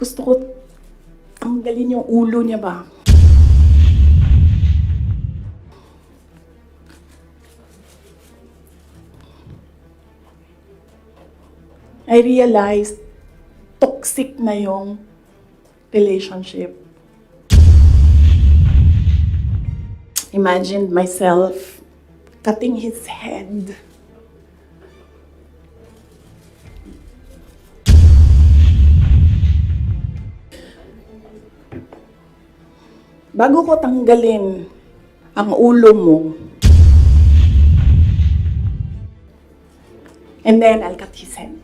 Gusto ko tanggalin yung ulo niya ba? I realized toxic na yung relationship. Imagined myself cutting his head. Bago ko tanggalin ang ulo mo, and then I'll cut his head.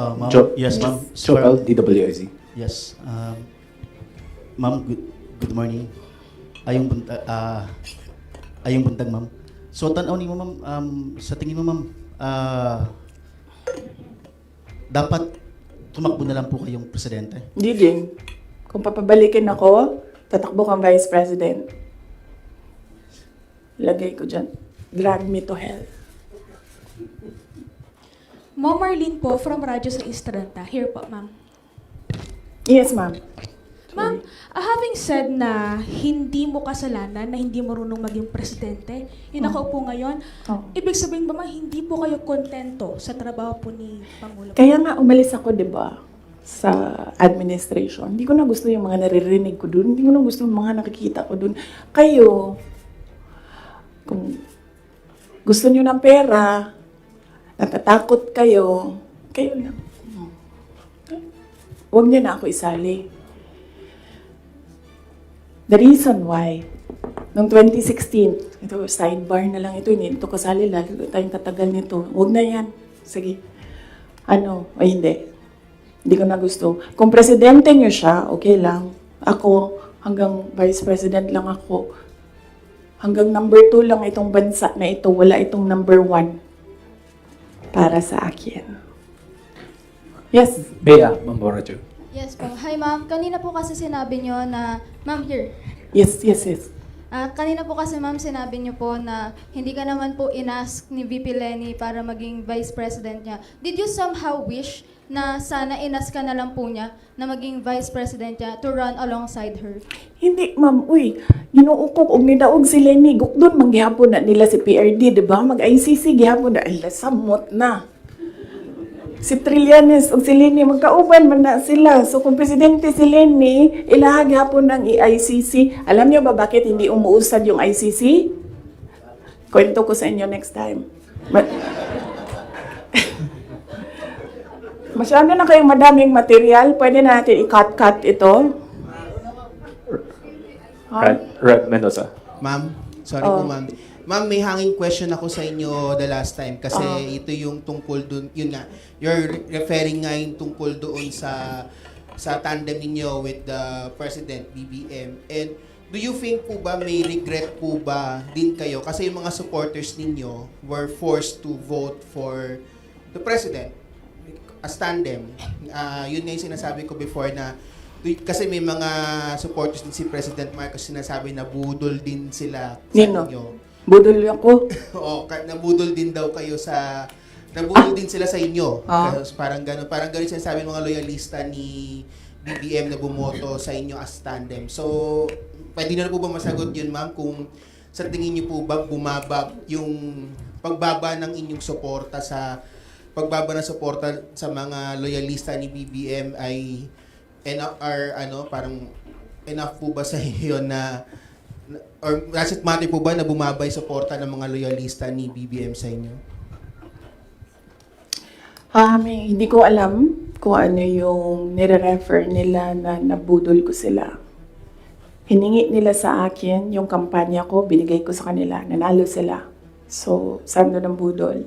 Ma'am, yes, ma'am. Joel, DWIZ. Yes. Ma'am, good morning. Ayong buntag, ma'am. So, tanaw ni mo, ma'am, sa tingin mo, ma'am, dapat tumakbo na lang po kayong presidente? Hindi din. Kung papabalikin ako, tatakbo kang vice president. Lagay ko dyan. Drag me to hell. Ma'am Marlene po, from Radyo sa Estranta. Here po, ma'am. Yes, ma'am. Ma'am, having said na hindi mo kasalanan na hindi marunong maging presidente, yung nakaupo ngayon, ibig sabihin ba ma'am, hindi po kayo kontento sa trabaho po ni Pangulo? Kaya nga umalis ako, di ba, sa administration. Hindi ko na gusto yung mga naririnig ko dun. Hindi ko na gusto yung mga nakikita ko dun. Kayo, kung gusto nyo ng pera, natatakot kayo, kayo lang. Huwag niyo na ako isali. The reason why, noong 2016, ito, sidebar na lang ito, hindi ito kasali, lalo tayong katagal nito. Huwag na yan. Sige. Ano? O hindi. Hindi ko na gusto. Kung presidente niyo siya, okay lang. Ako, hanggang vice president lang ako. Hanggang number 2 lang itong bansa na ito. Wala itong number 1 para sa akin. Yes. Bea, Mamborajo. Yes po. Hi ma'am, kanina po kasi sinabi nyo na, ma'am here. Yes. Kanina po kasi ma'am sinabi nyo po na hindi ka naman po inask ni VP Lenny para maging vice president niya. Did you somehow wish na sana inask ka na lang po niya na maging vice president niya to run alongside her? Hindi, ma'am. Uy, ginoo ko kung nidaog si Lenny. Gukdon, manggihapon na nila si PRD, di ba? Mag-ICC, gihapon na. Ay, samot na. Si Trillanes o si Lenny, magkauban man na sila. So, kung presidente si Lenny, ilahag hapon ng ICC. Alam niyo ba bakit hindi umuusad yung ICC? Kwento ko sa inyo next time. Masyado na kayong madaming material. Pwede na natin i-cut ito. Red Mendoza. Ma'am, sorry po ma'am. Ma'am, may hanging question ako sa inyo the last time kasi ito yung tungkol dun, yun nga, you're referring nga yung tungkol doon sa tandem ninyo with the President BBM. And do you think po ba may regret po ba din kayo kasi yung mga supporters ninyo were forced to vote for the President as tandem? Yun nga yung sinasabi ko before na kasi may mga supporters din si President Marcos sinasabi na budol din sila sa Nino? inyo. Budol ako. Oo, nabudol din daw kayo sa nabudol din sila sa inyo. Kasi parang gano'n sinasabi ng mga loyalista ni BBM na bumoto sa inyo as tandem. So, pwede na po ba masagot yun, ma'am, kung sa tingin niyo po ba bumaba yung pagbaba ng inyong suporta sa mga loyalista ni BBM ay parang enough po ba sa inyo na or does it matter po ba na bumaba yung suporta ng mga loyalista ni BBM sa inyo? Hindi ko alam kung ano yung nire-refer nila na nabudol ko sila. Hiningi nila sa akin yung kampanya ko, binigay ko sa kanila, nanalo sila. So, saan doon ang budol?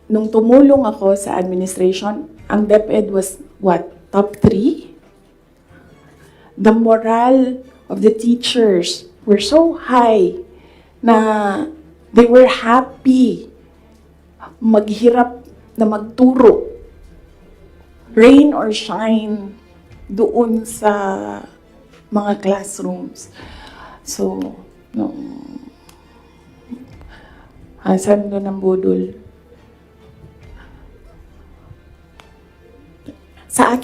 Nung tumulong ako sa administration, ang DepEd was what? Top 3? The morale of the teachers were so high na they were happy maghirap na magturo. Rain or shine doon sa mga classrooms. So, saan doon ang budol?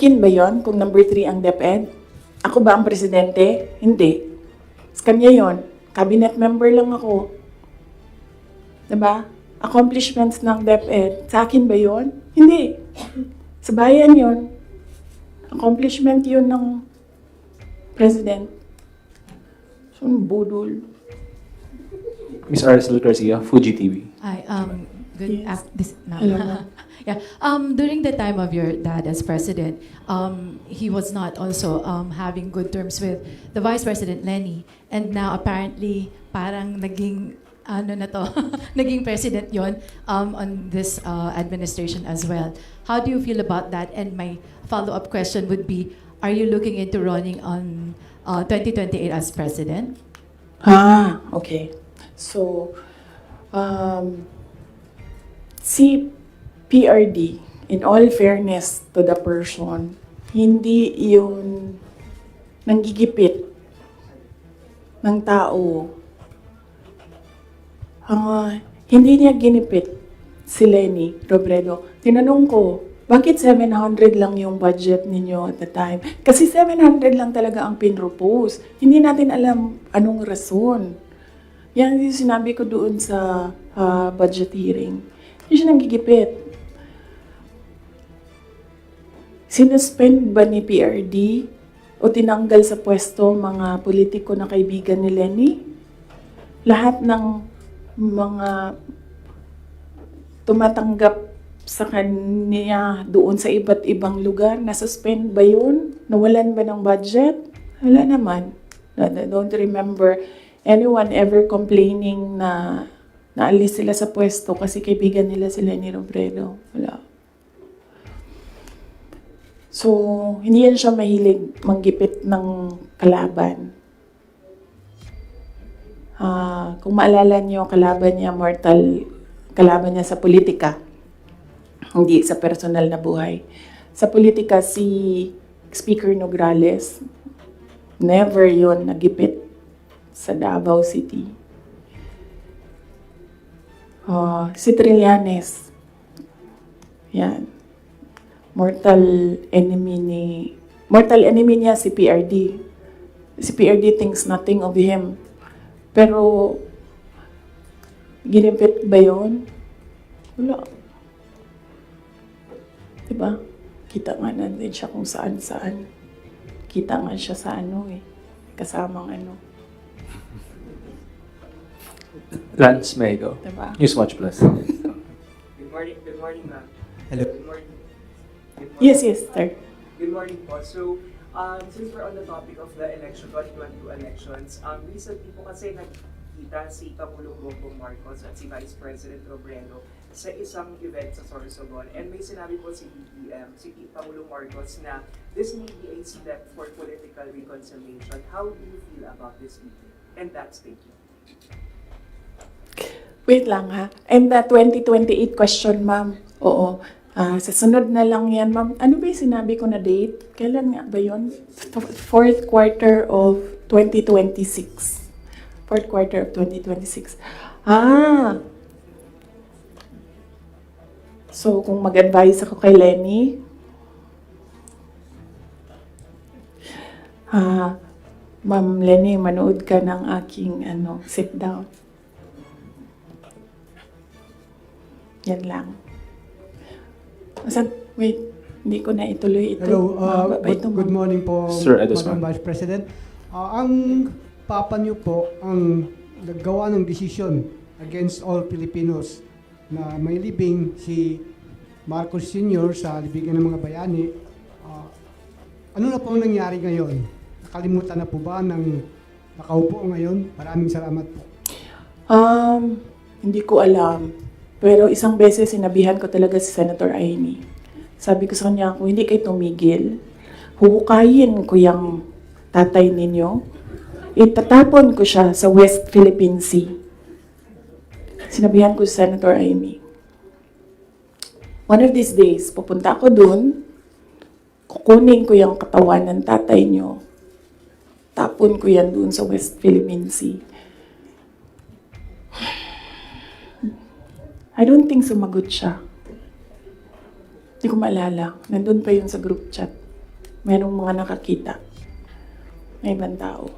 akin ba yon kung number 3 ang DepEd? Ako ba ang presidente? Hindi. Sa kanya yon. Cabinet member lang ako. Diba? Accomplishments ng DepEd. Sa akin ba yon? Hindi. Sa bayan yon. Accomplishment yun ng president. So, budol. Miss Aracel Garcia, Fuji TV. Hi, good Yes. no. Hello, ma'am. Yeah, during the time of your dad as president, he was not also having good terms with the Vice President Lenny, and now apparently parang naging ano na to, naging president yon on this administration as well. How do you feel about that? And my follow-up question would be, are you looking into running on 2028 as president? Okay. So, si PRD, in all fairness to the person, hindi yun nanggigipit ng tao. Hindi niya ginipit si Lenny Robredo. Tinanong ko, bakit 700 lang yung budget ninyo at the time? Kasi 700 lang talaga ang pinropose. Hindi natin alam anong rason. Yan yung sinabi ko doon sa budget hearing. Hindi siya nanggigipit. Sinuspend ba ni PRD o tinanggal sa pwesto mga politiko na kaibigan ni Lenny? Lahat ng mga tumatanggap sa kanya doon sa iba't ibang lugar, nasuspend ba yun? Nawalan ba ng budget? Wala naman. I don't remember anyone ever complaining na naalis sila sa pwesto kasi kaibigan nila si Lenny Robredo. Wala. So, hindi yan siya mahilig manggipit ng kalaban. Kung maalala niyo, kalaban niya sa politika. Hindi sa personal na buhay. Sa politika, si Speaker Nograles, never yon nagipit sa Davao City. Si Trillanes, yan. Mortal enemy niya si PRD. Si PRD thinks nothing of him. Pero, ginipit ba yun? Wala. Diba? Kita nga natin siya kung saan-saan. Kita nga siya sa kasamang Lance Mego, Diba? Newswatch Plus. Good morning, ma'am. Hello. Good morning. Yes, sir. Good morning po. So, since we're on the topic of the election, 2022 elections, recently po kasi nagkita si Pangulong Bongbong Marcos at si Vice President Robredo sa isang event sa Sorsogon. And may sinabi po si BBM, si Pangulong Marcos, na this may be a step for political reconciliation. How do you feel about this meeting and that statement? Wait lang ha. And the 2028 question, ma'am. Oo. Sa sunod na lang yan, ma'am. Ano ba yung sinabi ko na date? Kailan nga ba yun? Fourth quarter of 2026. Fourth quarter of 2026. So, kung mag-advise ako kay Lenny, Ma'am Lenny, manood ka ng aking sit down. Yan lang. Wait, hindi ko na ituloy ito. Hello, Mahaba pa ito, good ma'am. morning po, Sir Edosman. Madam Vice President. Ang papa niyo po ang naggawa ng desisyon against all Filipinos na may libing si Marcos Sr. sa libigan ng mga bayani. Ano na po ang nangyari ngayon? Nakalimutan na po ba ng nakaupo ngayon? Maraming salamat po. Hindi ko alam. Pero isang beses sinabihan ko talaga si Senator Amy. Sabi ko sa kanya, kung hindi kayo tumigil, huhukayin ko yung tatay ninyo. Itatapon ko siya sa West Philippine Sea. Sinabihan ko si Senator Amy. One of these days, pupunta ako dun, kukunin ko yung katawan ng tatay nyo. Tapon ko yan dun sa West Philippine Sea. I don't think sumagot siya. Hindi ko maalala. Nandun pa yun sa group chat. Merong mga nakakita. May ibang tao.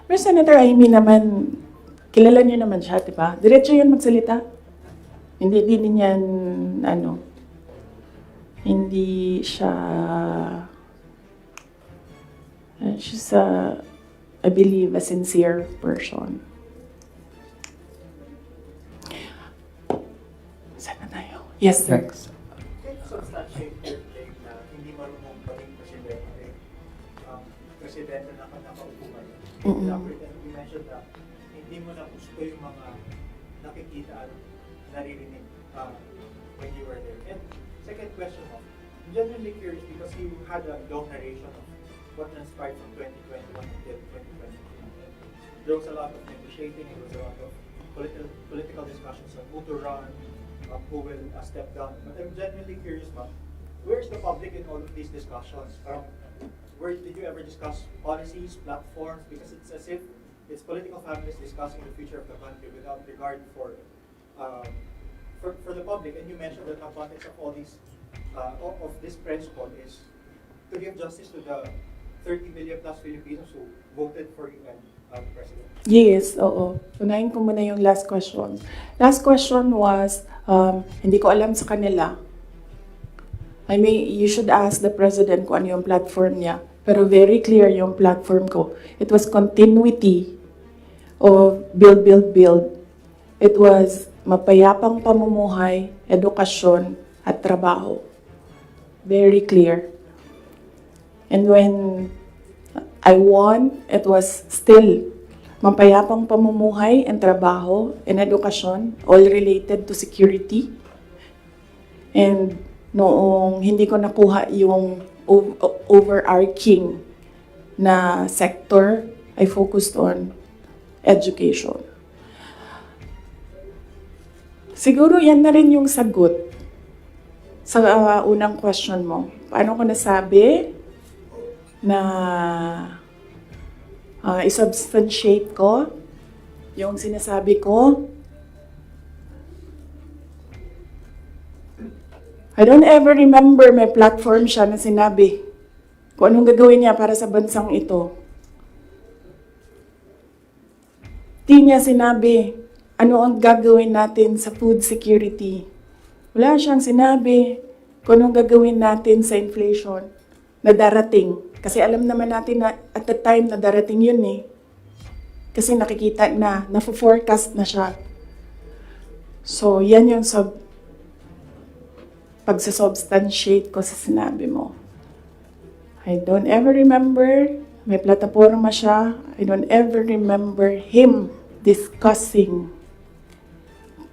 Pero Senator Amy naman, kilala niyo naman siya, di ba? Diretso yun magsalita. Hindi din yan, hindi siya, she's I believe, a sincere person. Saan na tayo? Yes, sir. Next. Substantiate your claim na hindi marunong maging presidente. Presidente na nakaupo ngayon. Elaborate, and you mentioned na hindi mo na gusto yung mga nakikita at naririnig when you were there. And second question mo, I'm genuinely curious because you had a long narration of what transpired from 2021 until 2023. There was a lot of negotiating, there was a lot of political discussions on who to run, who will step down. But I'm genuinely curious, ma'am, where's the public in all of these discussions? Where did you ever discuss policies, platforms? Because it's as if it's political families discussing the future of the country without regard for the public. And you mentioned that the context of all these of this press call is to give justice to the 30 million plus Filipinos who voted for you and President. Yes, oo. Unahin ko muna yung last question. Last question was, hindi ko alam sa kanila. I mean, you should ask the President kung ano yung platform niya. Pero very clear yung platform ko. It was continuity of build, build, build. It was mapayapang pamumuhay, edukasyon, at trabaho. Very clear. And when I won, it was still mapayapang pamumuhay and trabaho and edukasyon, all related to security. And noong hindi ko nakuha yung overarching na sector, I focused on education. Siguro yan na rin yung sagot sa unang question mo. Paano ko nasabi na isubstantiate ko yung sinasabi ko? I don't ever remember may platform siya na sinabi kung anong gagawin niya para sa bansang ito. Di niya sinabi ano ang gagawin natin sa food security. Wala siyang sinabi kung anong gagawin natin sa inflation na darating. Kasi alam naman natin na at the time na darating yun eh. Kasi nakikita na, na-forecast na siya. So, yan yung pagsasubstantiate ko sa sinabi mo. I don't ever remember, may plataforma siya, I don't ever remember him discussing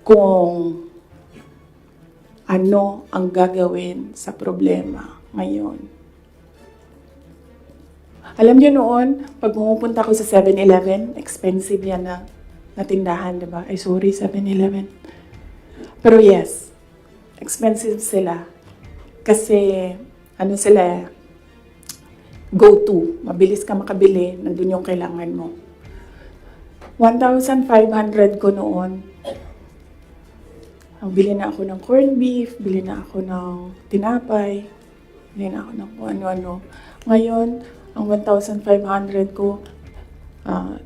kung ano ang gagawin sa problema ngayon. Alam niyo noon, pag pumupunta ko sa 7-Eleven, expensive yan na tindahan, di ba? Ay, sorry, 7-Eleven. Pero yes, expensive sila. Kasi, ano sila, go-to. Mabilis ka makabili, nandun yung kailangan mo. 1,500 ko noon. Bili na ako ng corned beef, bili na ako ng tinapay, bili na ako ng kung ano-ano. Ngayon, ang 1,500 ko,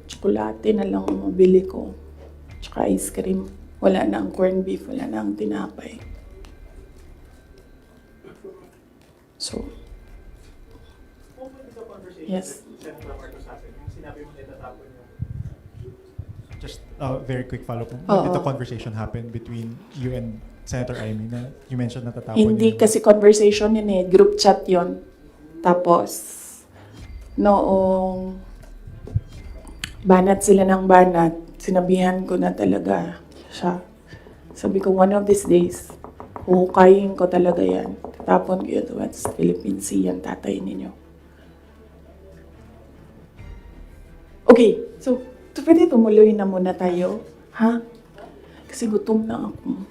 tsokolate na lang ang mabili ko. Tsaka ice cream. Wala na ang corned beef, wala na ang tinapay. So, yes. Senator Marcos Hasen, yung sinabi mo na itatapon yung Just a very quick follow-up. When did the conversation happen between you and Senator Amy na you mentioned natatapon Hindi yun? kasi conversation yun eh, group chat yun. Tapos, noong banat sila ng banat, sinabihan ko na talaga siya. Sabi ko, one of these days, huhukayin ko talaga yan. Tapon ko yun, West Philippine Sea, yan tatay ninyo. Okay, so, pwede tumuloy na muna tayo. Ha? Kasi gutom na ako.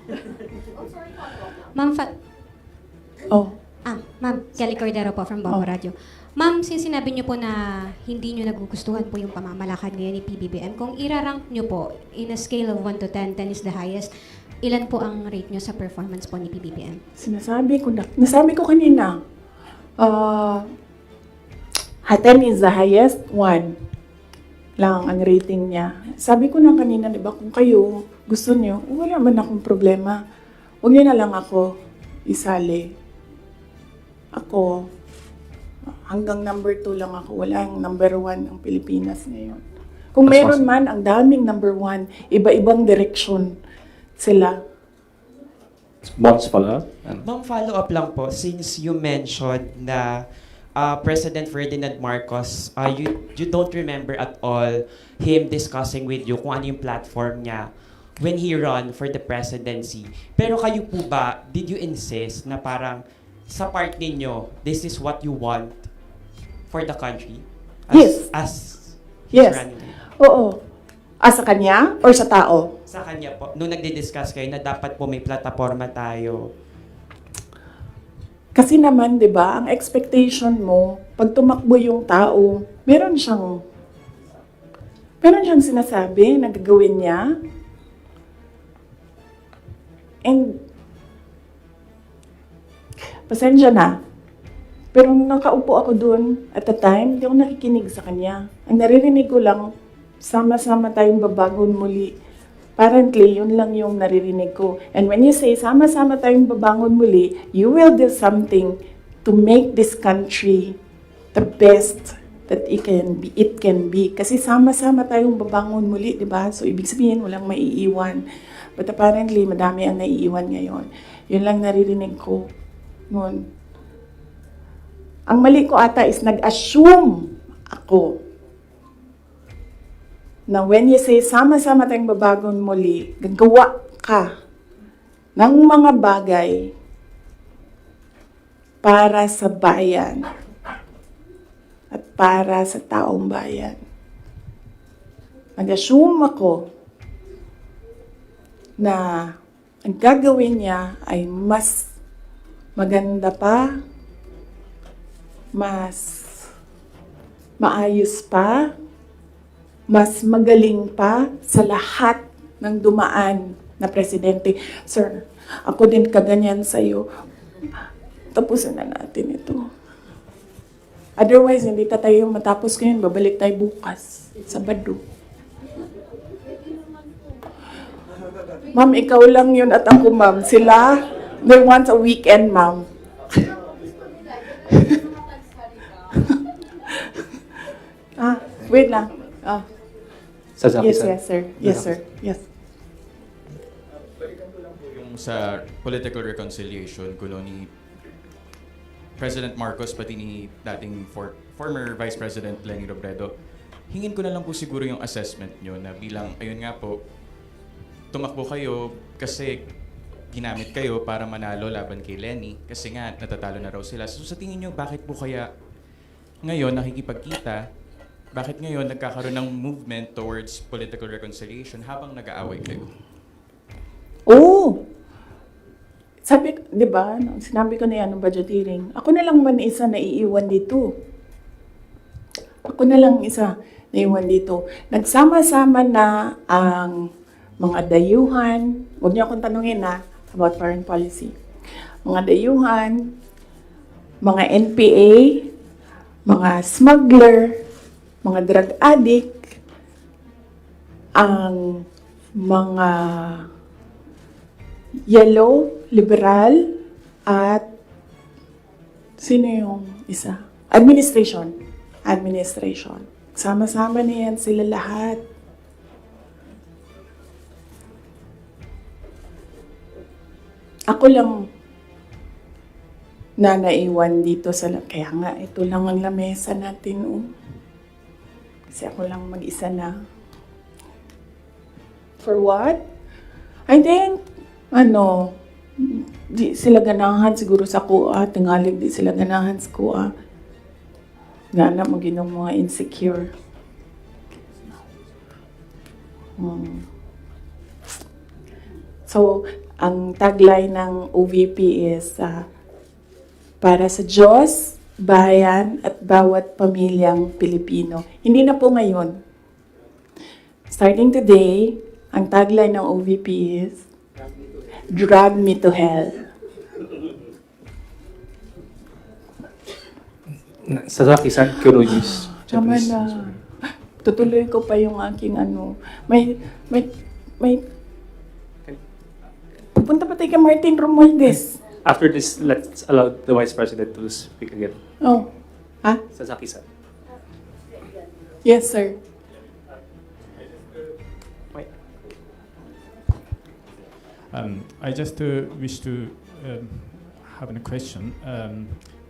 Ma'am, Ma'am, Kelly Cordero po from Bombo Radio. Ma'am, since sinabi niyo po na hindi niyo nagugustuhan po yung pamamalakad ngayon ni PBBM, kung irarank niyo po in a scale of 1 to 10, 10 is the highest, ilan po ang rate nyo sa performance po ni PBBM? Nasabi ko kanina, 10 is the highest, 1 lang ang rating niya. Sabi ko na kanina, di ba, kung kayo gusto niyo, wala man akong problema. Huwag niyo na lang ako isali. Ako, hanggang number 2 lang ako. Walang number 1 ang Pilipinas ngayon. Kung meron man, ang daming number 1, iba-ibang direksyon sila. Bonds follow-up? Ma'am, follow-up lang po. Since you mentioned na President Ferdinand Marcos, you don't remember at all him discussing with you kung ano yung platform niya when he run for the presidency. Pero kayo po ba, did you insist na parang sa part ninyo, this is what you want for the country? Yes. Yes. running? Oo. Sa kanya or sa tao? Sa kanya po, nung nagdi-discuss kayo na dapat po may plataforma tayo. Kasi naman, di ba, ang expectation mo, pag tumakbo yung tao, meron siyang sinasabi na gagawin niya. And, pasensya na. Pero nung nakaupo ako doon at the time, hindi ako nakikinig sa kanya. Ang naririnig ko lang, sama-sama tayong babangon muli. Apparently, yun lang yung naririnig ko. And when you say, sama-sama tayong babangon muli, you will do something to make this country the best that it can be. Kasi sama-sama tayong babangon muli, di ba? So, ibig sabihin, walang maiiwan. But apparently, madami ang naiiwan ngayon. Yun lang naririnig ko noon. Ang mali ko ata is nag-assume ako na when you say, sama-sama tayong babangon muli, gagawa ka ng mga bagay para sa bayan at para sa taong bayan. Nag-assume ako na ang gagawin niya ay mas maganda pa, mas maayos pa, mas magaling pa sa lahat ng dumaan na presidente. Sir, ako din kaganyan sa'yo. Tapusin na natin ito. Otherwise, hindi tayo matapos ngayon. Babalik tayo bukas, Sabado. Ma'am, ikaw lang yun at ako, ma'am. Sila, they want a weekend, ma'am. Wait lang. Yes, sir. Yes, sir. Yes. Balikan ko lang po yung sa political reconciliation kuno ni President Marcos pati ni dating former Vice President Leni Robredo. Hingin ko na lang po siguro yung assessment nyo na bilang, ayun nga po, tumakbo kayo kasi ginamit kayo para manalo laban kay Leni kasi nga natatalo na raw sila. So sa tingin nyo, bakit po kaya ngayon nakikipagkita? Bakit ngayon nagkakaroon ng movement towards political reconciliation habang nag-aaway kayo? Oo! Sabi, di ba, sinabi ko na yan ng budget hearing, ako na lang man isa na iiwan dito. Ako na lang isa na iwan dito. Nagsama-sama na ang mga dayuhan, huwag niyo akong tanungin about foreign policy. Mga dayuhan, mga NPA, mga smuggler, mga drug addict, ang mga yellow, liberal, at sino yung isa? Administration. Sama-sama na yan sila lahat. Ako lang na naiwan dito kaya nga ito lang ang lamesa natin. Kasi ako lang mag-isa na. For what? I think, di sila ganahan siguro sa kuha. Tingalig di sila ganahan sa kuha. Nga na mag-inom mga insecure. So, ang tagline ng OVP is para sa Diyos, bayan at bawat pamilyang Pilipino. Hindi na po ngayon. Starting today, ang tagline ng OVP is drag me to hell. Sasaki-san, Kuroyus. Tama na. Tutuloy ko pa yung aking ano. May pupunta pa tayo kay Martin Romualdez. After this, let's allow the Vice President to speak again. Oh. Ha? Sasaki-san. Yes, sir. I just wish to have a question.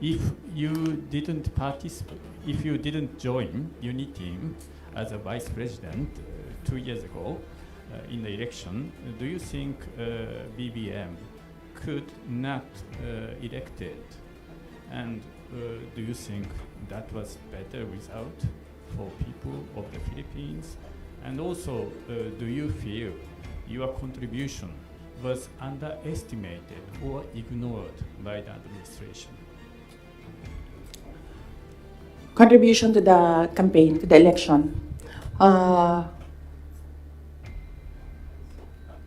If you didn't participate, if you didn't join Unity as a vice president 2 years ago in the election, do you think BBM could not elected? And do you think that was better result for people of the Philippines? And also, do you feel your contribution was underestimated or ignored by the administration? Contribution to the campaign, to the election.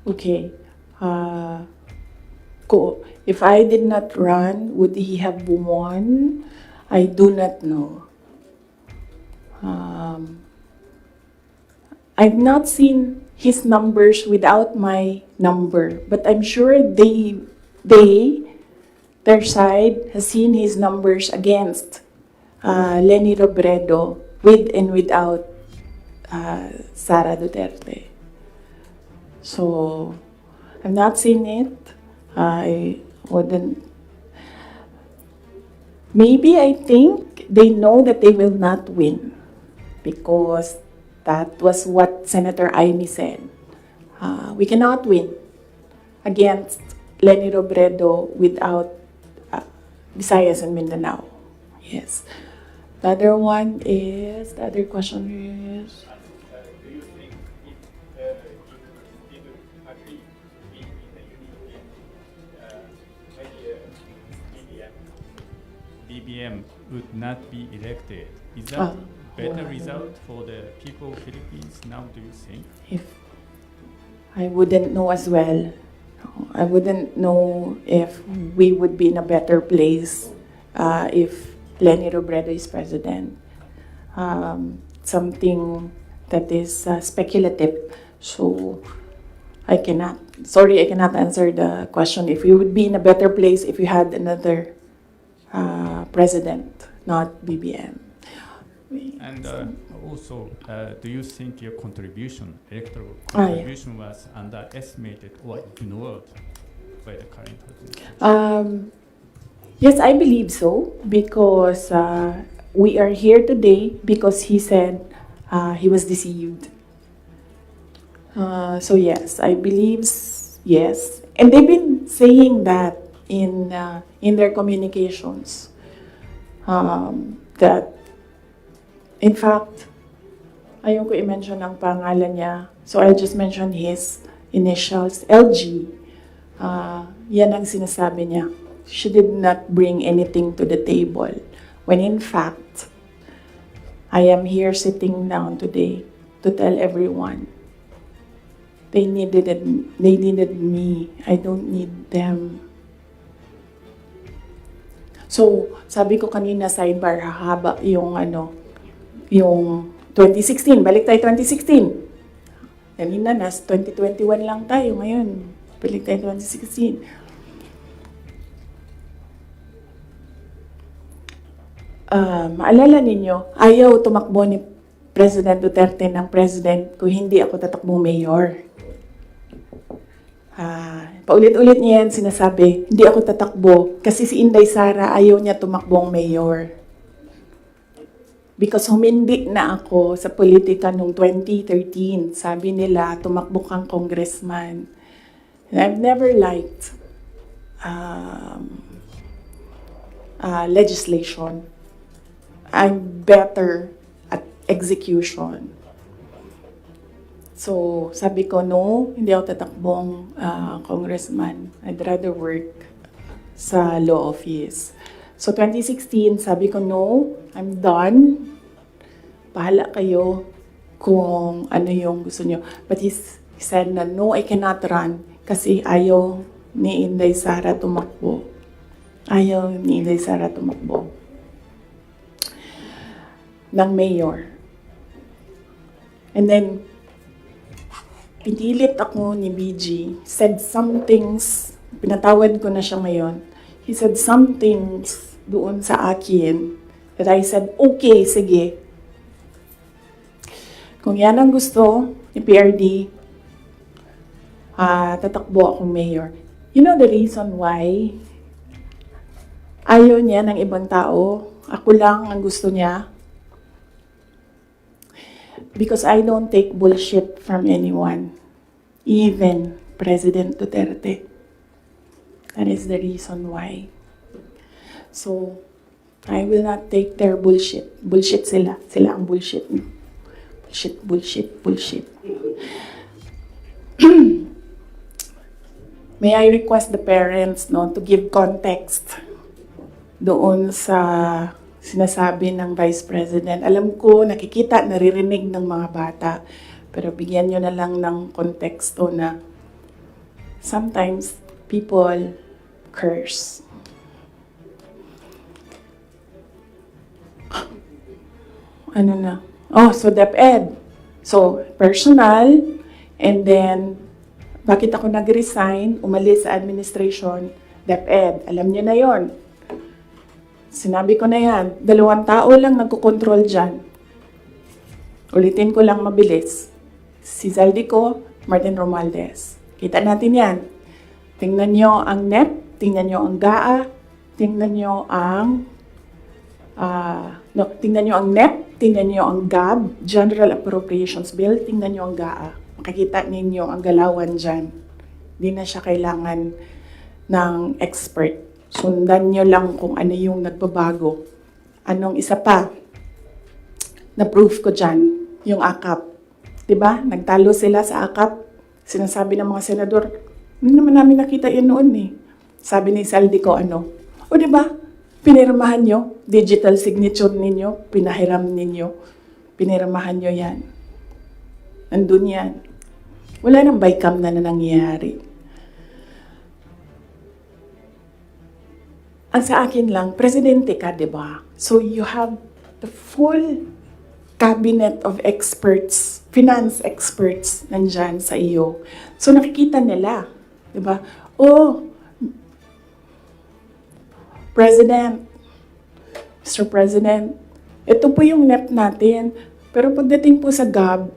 Okay. If I did not run, would he have won? I do not know. I've not seen his numbers without my number, but I'm sure their side has seen his numbers against Leni Robredo with and without Sara Duterte. So, I've not seen it. I wouldn't. Maybe I think they know that they will not win because that was what Senator Aimee said. We cannot win against Leni Robredo without Visayas and Mindanao. Yes. The other question is, Do you think if you didn't agree in the unity, BBM would not be elected? Is that better result for the people of Philippines now, do you think? if I wouldn't know as well. I wouldn't know if we would be in a better place if Leni Robredo is president. Something that is speculative. So I cannot answer the question if we would be in a better place if we had another president, not BBM. And also, do you think your electoral contribution was underestimated or ignored by the current administration? Yes, I believe so because we are here today because he said he was deceived. So yes, I believe yes, and they've been saying that in their communications that. In fact, ayaw ko i-mention ang pangalan niya. So I'll just mention his initials, LG. Yan ang sinasabi niya. She did not bring anything to the table. When in fact, I am here sitting down today to tell everyone they needed me. I don't need them. So, sabi ko kanina sidebar, hahaba yung yung 2016, balik tayo 2016. Kanina, 2021 lang tayo ngayon. Balik tayo 2016. Maalala ninyo, ayaw tumakbo ni President Duterte ng president kung hindi ako tatakbong mayor. Paulit-ulit niya yan sinasabi, hindi ako tatakbo kasi si Inday Sara ayaw niya tumakbong mayor. Because humindi na ako sa politika noong 2013. Sabi nila, tumakbo kang congressman. And I've never liked legislation. I'm better at execution. So, sabi ko, no, hindi ako tatakbong congressman. I'd rather work sa law office. So, 2016, sabi ko, no, I'm done. Bahala kayo kung ano yung gusto nyo. But he said na, no, I cannot run kasi ayaw ni Inday Sara tumakbo. Ayaw ni Inday Sara tumakbo ng mayor. And then, pinilit ako ni BG, said some things, pinatawad ko na siya ngayon. He said some things doon sa akin that I said, okay, sige. Kung yan ang gusto ni PRD, tatakbo akong mayor. You know the reason why ayaw niya ng ibang tao? Ako lang ang gusto niya. Because I don't take bullshit from anyone. Even President Duterte. That is the reason why. So, I will not take their bullshit. Bullshit sila. Sila ang bullshit. Bullshit, bullshit, bullshit. May I request the parents to give context doon sa sinasabi ng Vice President. Alam ko, nakikita, naririnig ng mga bata, pero bigyan nyo na lang ng konteksto na sometimes people curse. Ano na? Oh, so DepEd. So, personal, and then, bakit ako nag-resign, umalis sa administration, DepEd. Alam niyo na yon. Sinabi ko na yan, 2 tao lang nagkocontrol dyan. Ulitin ko lang mabilis. Si Zaldico, Martin Romualdez. Kita natin yan. Tingnan nyo ang NEP, tingnan nyo ang GAA, tingnan nyo ang tingnan nyo ang NEP, tingnan nyo ang GAB, General Appropriations Bill, tingnan nyo ang GAA. Makikita ninyo ang galawan dyan. Hindi na siya kailangan ng expert. Sundan nyo lang kung ano yung nagbabago. Anong isa pa? Na-proof ko dyan, yung AKAP. Diba? Nagtalo sila sa AKAP. Sinasabi ng mga senador, hindi naman namin nakita yun noon eh. Sabi ni Zaldico, o diba? Pinirmahan nyo, digital signature ninyo, pinahiram ninyo, pinirmahan nyo yan. Nandun yan. Wala nang bycam na nangyayari. Ang sa akin lang, presidente ka, di ba? So you have the full cabinet of experts, finance experts, nandyan sa iyo. So nakikita nila, di ba? Oh, President, Mr. President, ito po yung NEP natin. Pero pagdating po sa GAB,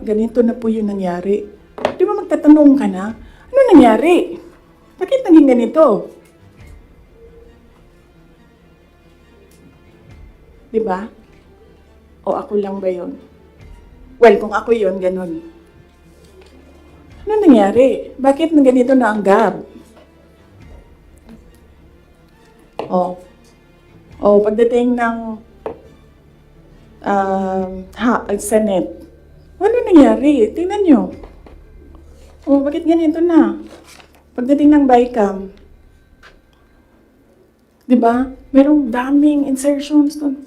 ganito na po yung nangyari. Di ba magtatanong ka na, ano nangyari? Bakit naging ganito? Di ba? O ako lang ba yun? Well, kung ako yun, ganun. Ano nangyari? Bakit nang ganito na ang GAB? Pagdating ng Senate, ano nangyari? Tingnan nyo. Bakit ganito na? Pagdating ng BICAM, di ba? Merong daming insertions doon.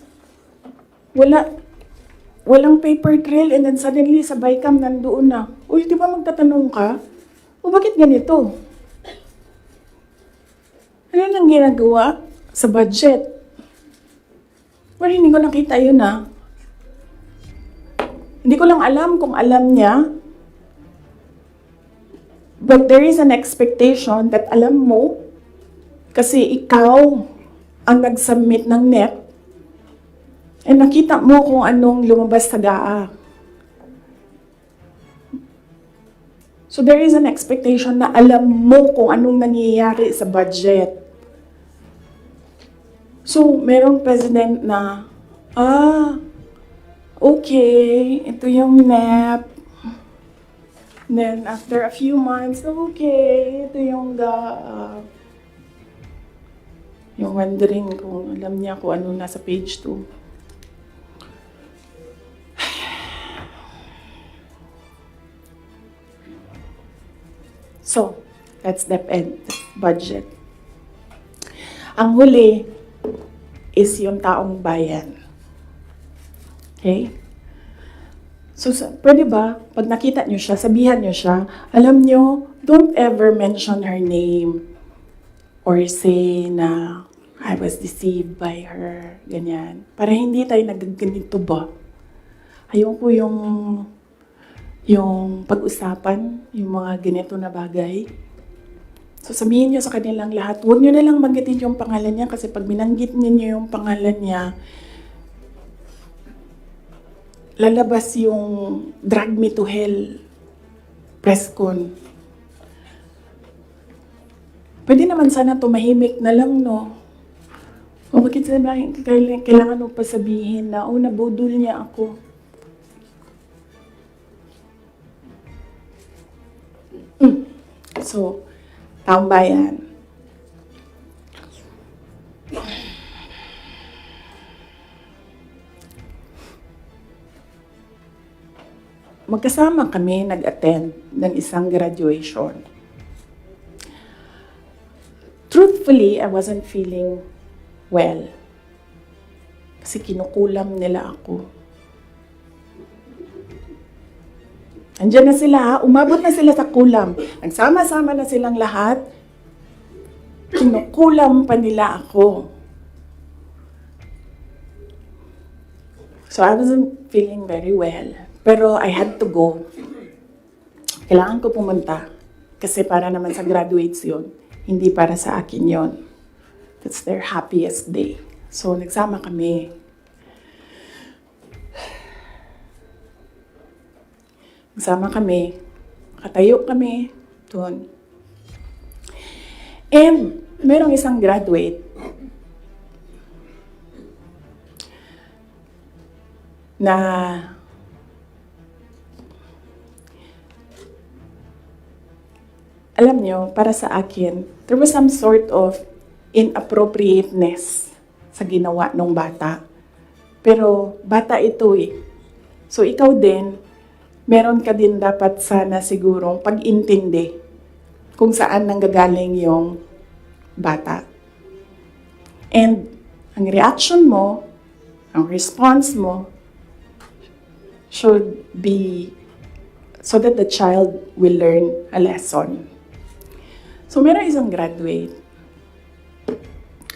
Walang paper trail and then suddenly sa BICAM nandoon na. Uy, di ba magtatanong ka? Bakit ganito? Ano nang ginagawa sa budget? Well, hindi ko nakita yun Hindi ko lang alam kung alam niya. But there is an expectation that alam mo kasi ikaw ang nag-submit ng NEP and nakita mo kung anong lumabas sa GAA. So there is an expectation na alam mo kung anong nangyayari sa budget. So, merong president na, okay, ito yung NEP. Then, after a few months, okay, ito yung yung wondering kung alam niya kung ano nasa page 2. So, that's DepEd, budget. Ang huli is yung taong bayan. Okay? So, pwede ba, pag nakita nyo siya, sabihan nyo siya, alam nyo, don't ever mention her name or say na I was deceived by her, ganyan. Para hindi tayo nagaganito ba? Ayoko yung pag-usapan, yung mga ganito na bagay. So sabihin niyo sa kanilang lahat, huwag niyo na lang banggitin yung pangalan niya kasi pag binanggit niyo yung pangalan niya, lalabas yung drag me to hell press con. Pwede naman sana tumahimik na lang, no? O bakit sabihin, kailangan mo pa sabihin na, nabudol niya ako. So, taong bayan. Magkasama kami nag-attend ng isang graduation. Truthfully, I wasn't feeling well. Kasi kinukulam nila ako. Andiyan na sila, umabot na sila sa kulam. Nagsama-sama na silang lahat. Kinukulam pa nila ako. So I wasn't feeling very well. Pero I had to go. Kailangan ko pumunta. Kasi para naman sa graduates yun. Hindi para sa akin yon. That's their happiest day. So, nagsama kami. Nagsama kami. Katayo kami doon. And, merong isang graduate na alam nyo, para sa akin, there was some sort of inappropriateness sa ginawa ng bata. Pero bata ito eh. So ikaw din, meron ka din dapat sana sigurong pag-intindi kung saan nanggagaling yung bata. And ang reaction mo, ang response mo, should be so that the child will learn a lesson. So, meron isang graduate.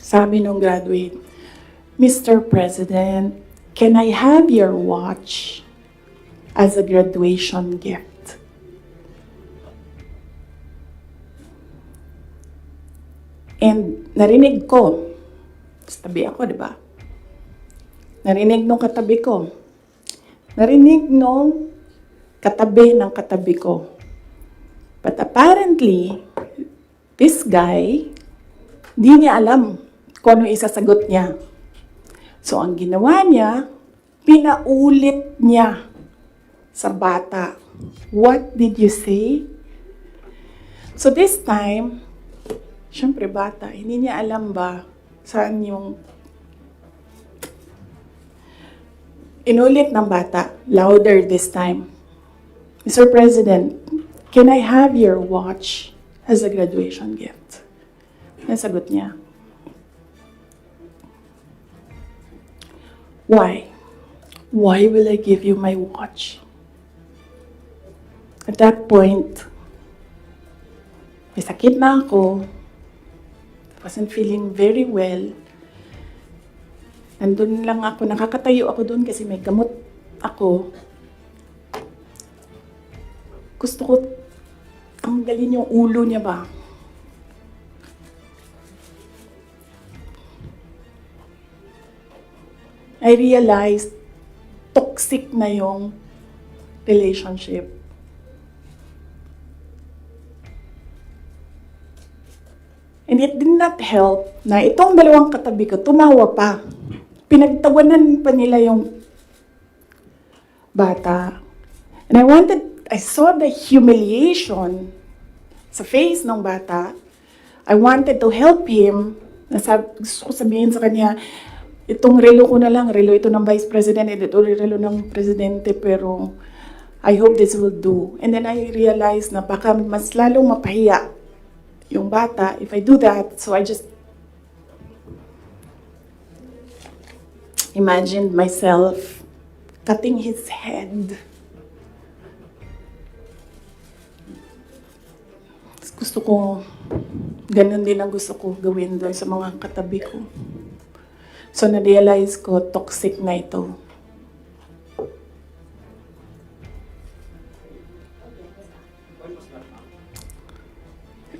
Sabi nung graduate, Mr. President, can I have your watch as a graduation gift? And narinig ko, tabi ako, di ba? Narinig nung katabi ko. Narinig nung katabi ng katabi ko. But apparently, this guy, di niya alam kung ano isasagot niya. So, ang ginawa niya, pinaulit niya sa bata. What did you say? So, this time, syempre bata, hindi niya alam ba saan yung inulit ng bata, louder this time. Mr. President, can I have your watch as a graduation gift? Nasagot niya. Why? Why will I give you my watch? At that point, may sakit na ako. I wasn't feeling very well. Nandun lang ako, nakakatayo ako doon kasi may gamot ako. Gusto ko tanggalin yung ulo niya ba? I realized toxic na yung relationship. And it did not help na itong dalawang katabi ko, tumawa pa. Pinagtawanan pa nila yung bata. And I saw the humiliation sa face ng bata. I wanted to help him. Gusto ko sabihin sa kanya, itong relo ko na lang, relo ito ng Vice President, ito relo ng Presidente, pero I hope this will do. And then I realized na baka mas lalong mapahiya yung bata if I do that. So I just imagined myself cutting his head. Gusto ko, ganun din ang gusto ko gawin doon sa mga katabi ko. So, na-realize ko, toxic na ito.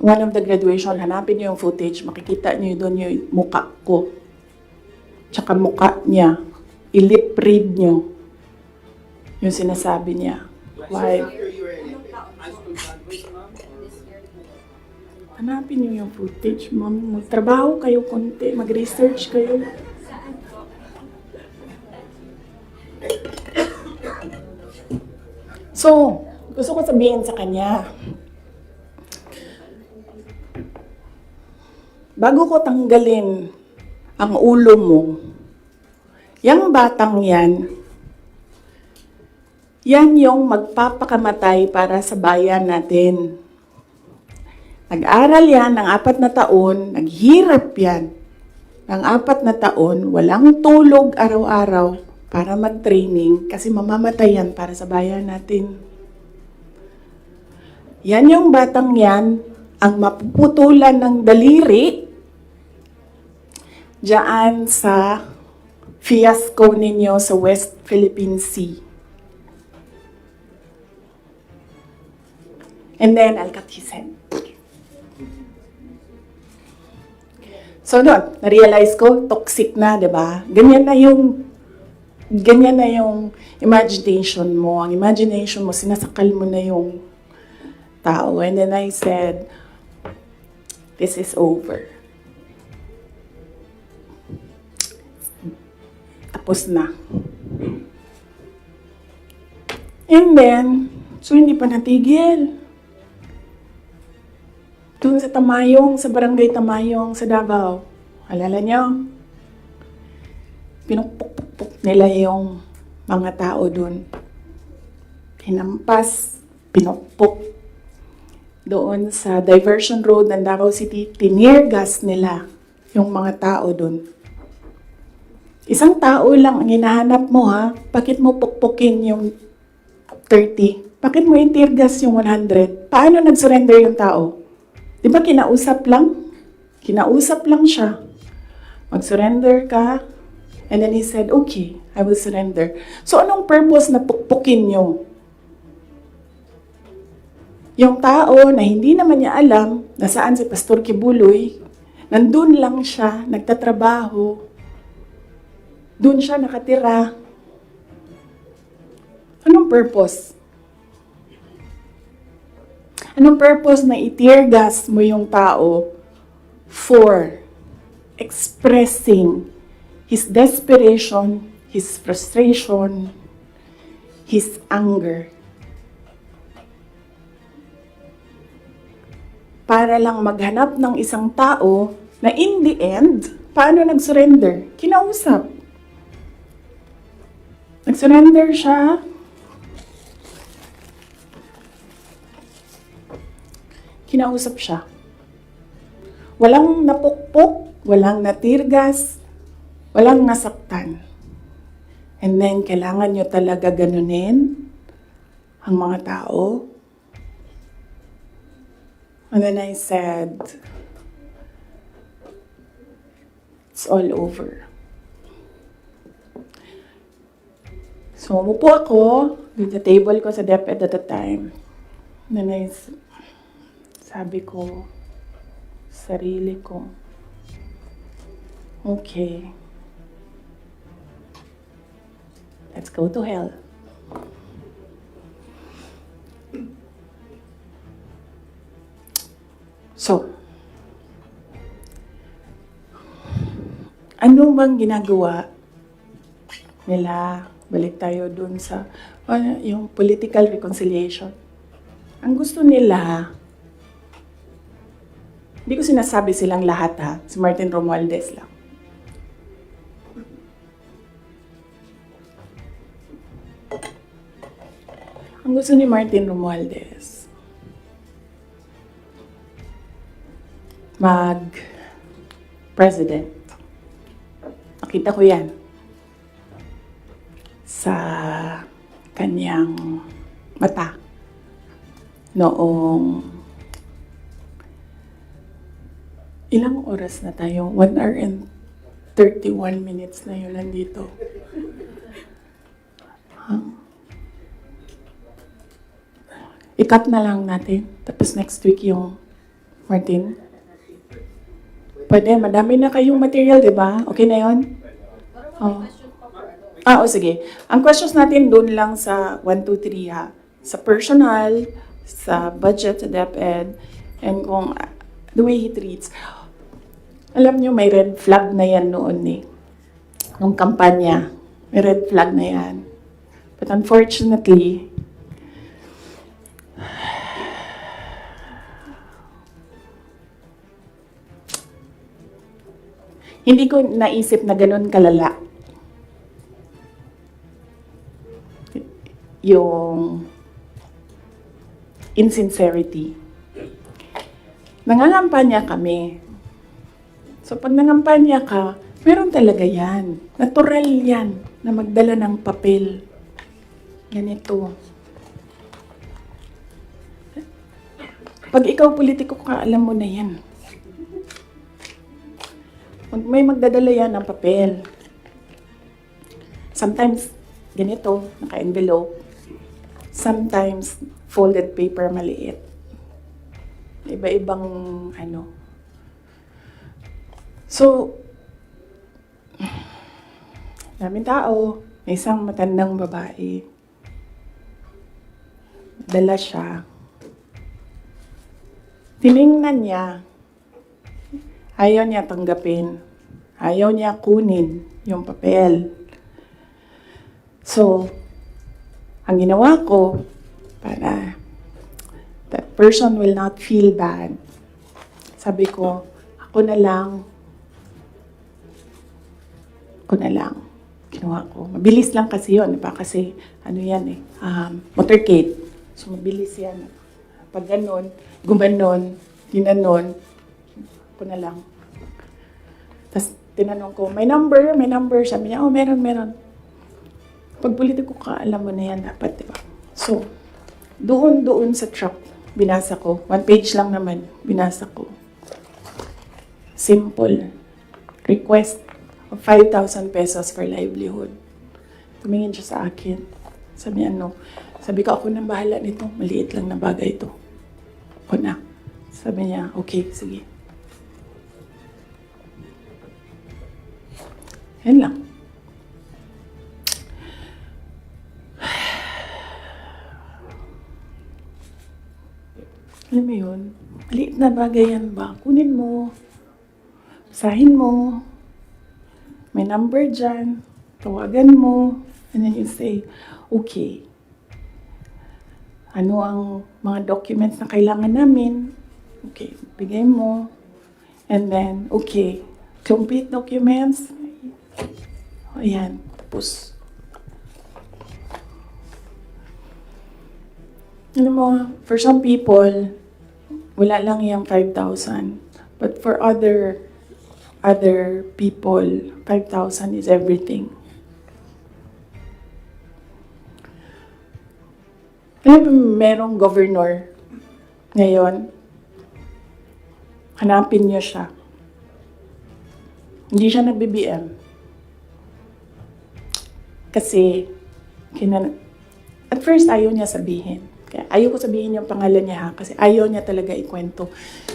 One of the graduation, hanapin niyo yung footage, makikita niyo doon yung muka ko. Tsaka muka niya. I-lip read niyo yung sinasabi niya. Why? Hanapin niyo yung footage, ma'am. Magtrabaho kayo konti, mag-research kayo. So, gusto ko sabihin sa kanya, bago ko tanggalin ang ulo mo, yang batang yan yung magpapakamatay para sa bayan natin. Nag-aral yan ng 4 na taon, naghirap yan ng 4 na taon, walang tulog araw-araw para mag-training kasi mamamatay yan para sa bayan natin. Yan yung batang yan, ang mapuputulan ng daliri diyan sa fiasco ninyo sa West Philippine Sea. And then, I'll cut his head. So, doon, na-realize ko, toxic na, di ba? Ganyan na yung imagination mo. Ang imagination mo, sinasakal mo na yung tao. And then I said, this is over. Tapos na. And then, so hindi pa natigil. Doon sa Tamayong, sa barangay Tamayong, sa Davao. Alala nyo? Pinupuk-puk nila yung mga tao doon. Hinampas, pinupuk. Doon sa diversion road ng Davao City, tinirgas nila yung mga tao doon. Isang tao lang ang hinahanap mo, ha? Bakit mo pukpukin yung 30? Bakit mo itirgas yung 100? Paano nag-surrender yung tao? Di ba kinausap lang? Kinausap lang siya. Mag-surrender ka. And then he said, okay, I will surrender. So anong purpose na pukpukin nyo? Yung tao na hindi naman niya alam na saan si Pastor Kibuloy, nandun lang siya, nagtatrabaho. Doon siya nakatira. Anong purpose? Anong purpose na i-tear gas mo yung tao for expressing his desperation, his frustration, his anger? Para lang maghanap ng isang tao na in the end, paano nag-surrender? Kinausap. Nag-surrender siya. Kinausap siya. Walang napukpok, walang natirgas, walang nasaktan. And then, kailangan nyo talaga ganunin ang mga tao. And then I said, it's all over. So, umupo ako with the table ko sa DepEd at the time. And then sabi ko, sarili ko, okay, let's go to hell. So, ano bang ginagawa nila? Balik tayo dun sa yung political reconciliation. Ang gusto nila, hindi ko sinasabi silang lahat, ha? Si Martin Romualdez lang. Ang gusto ni Martin Romualdez, mag-president. Nakita ko yan sa kanyang mata noong Ilang oras na tayo? 1 hour and 31 minutes na yun nandito. I-cut na lang natin. Tapos next week yung Martin. Pwede, madami na kayong material, di ba? Okay na yun? Oh. Sige. Ang questions natin doon lang sa 1, 2, 3 ha. Sa personal, sa budget, sa DepEd, and kung the way he treats. Alam nyo, may red flag na yan noon eh. Nung kampanya, may red flag na yan. But unfortunately, hindi ko naisip na ganun kalala yung insincerity. Nangangampanya kami. So pag nangampanya ka, meron talaga yan. Natural yan na magdala ng papel. Ganito. Pag ikaw politiko ka, alam mo na yan. May magdadala yan ng papel. Sometimes, ganito, naka-envelope. Sometimes, folded paper maliit. Iba-ibang ano. So, daming tao. May isang matandang babae. Dala siya. Tiningnan niya. Ayaw niya tanggapin. Ayaw niya kunin yung papel. So, ang ginawa ko, para that person will not feel bad, sabi ko, ako na lang. Ginawa ko. Mabilis lang kasi yun. Diba? Kasi, ano yan eh, motorcade. So, mabilis yan. Pag ganon, gumanon, ginanon, ko na lang. Tapos, tinanong ko, may number? Sabi niya, meron. Pag politiko ka, alam mo na yan dapat, di ba? So, doon sa truck, binasa ko. 1 page lang naman, binasa ko. Simple. Request of 5,000 pesos for livelihood. Tumingin siya sa akin. Sabi ko, ako nang bahala nito. Maliit lang na bagay ito. Ako na. Sabi niya, okay, sige. Yan lang. Alam mo yun? Maliit na bagay yan ba? Kunin mo. Basahin mo. May number dyan. Tawagan mo. And then you say, okay. Ano ang mga documents na kailangan namin? Okay, bigay mo. And then, okay. Complete documents. Ayan, tapos. Alam mo, for some people, wala lang yung 5,000. But for other people, 5,000 is everything. Alam mo, merong governor ngayon, hanapin niyo siya. Hindi siya nag-BBM. Kasi, at first, ayaw niya sabihin. Kaya ayaw ko sabihin yung pangalan niya ha, kasi ayaw niya talaga ikwento.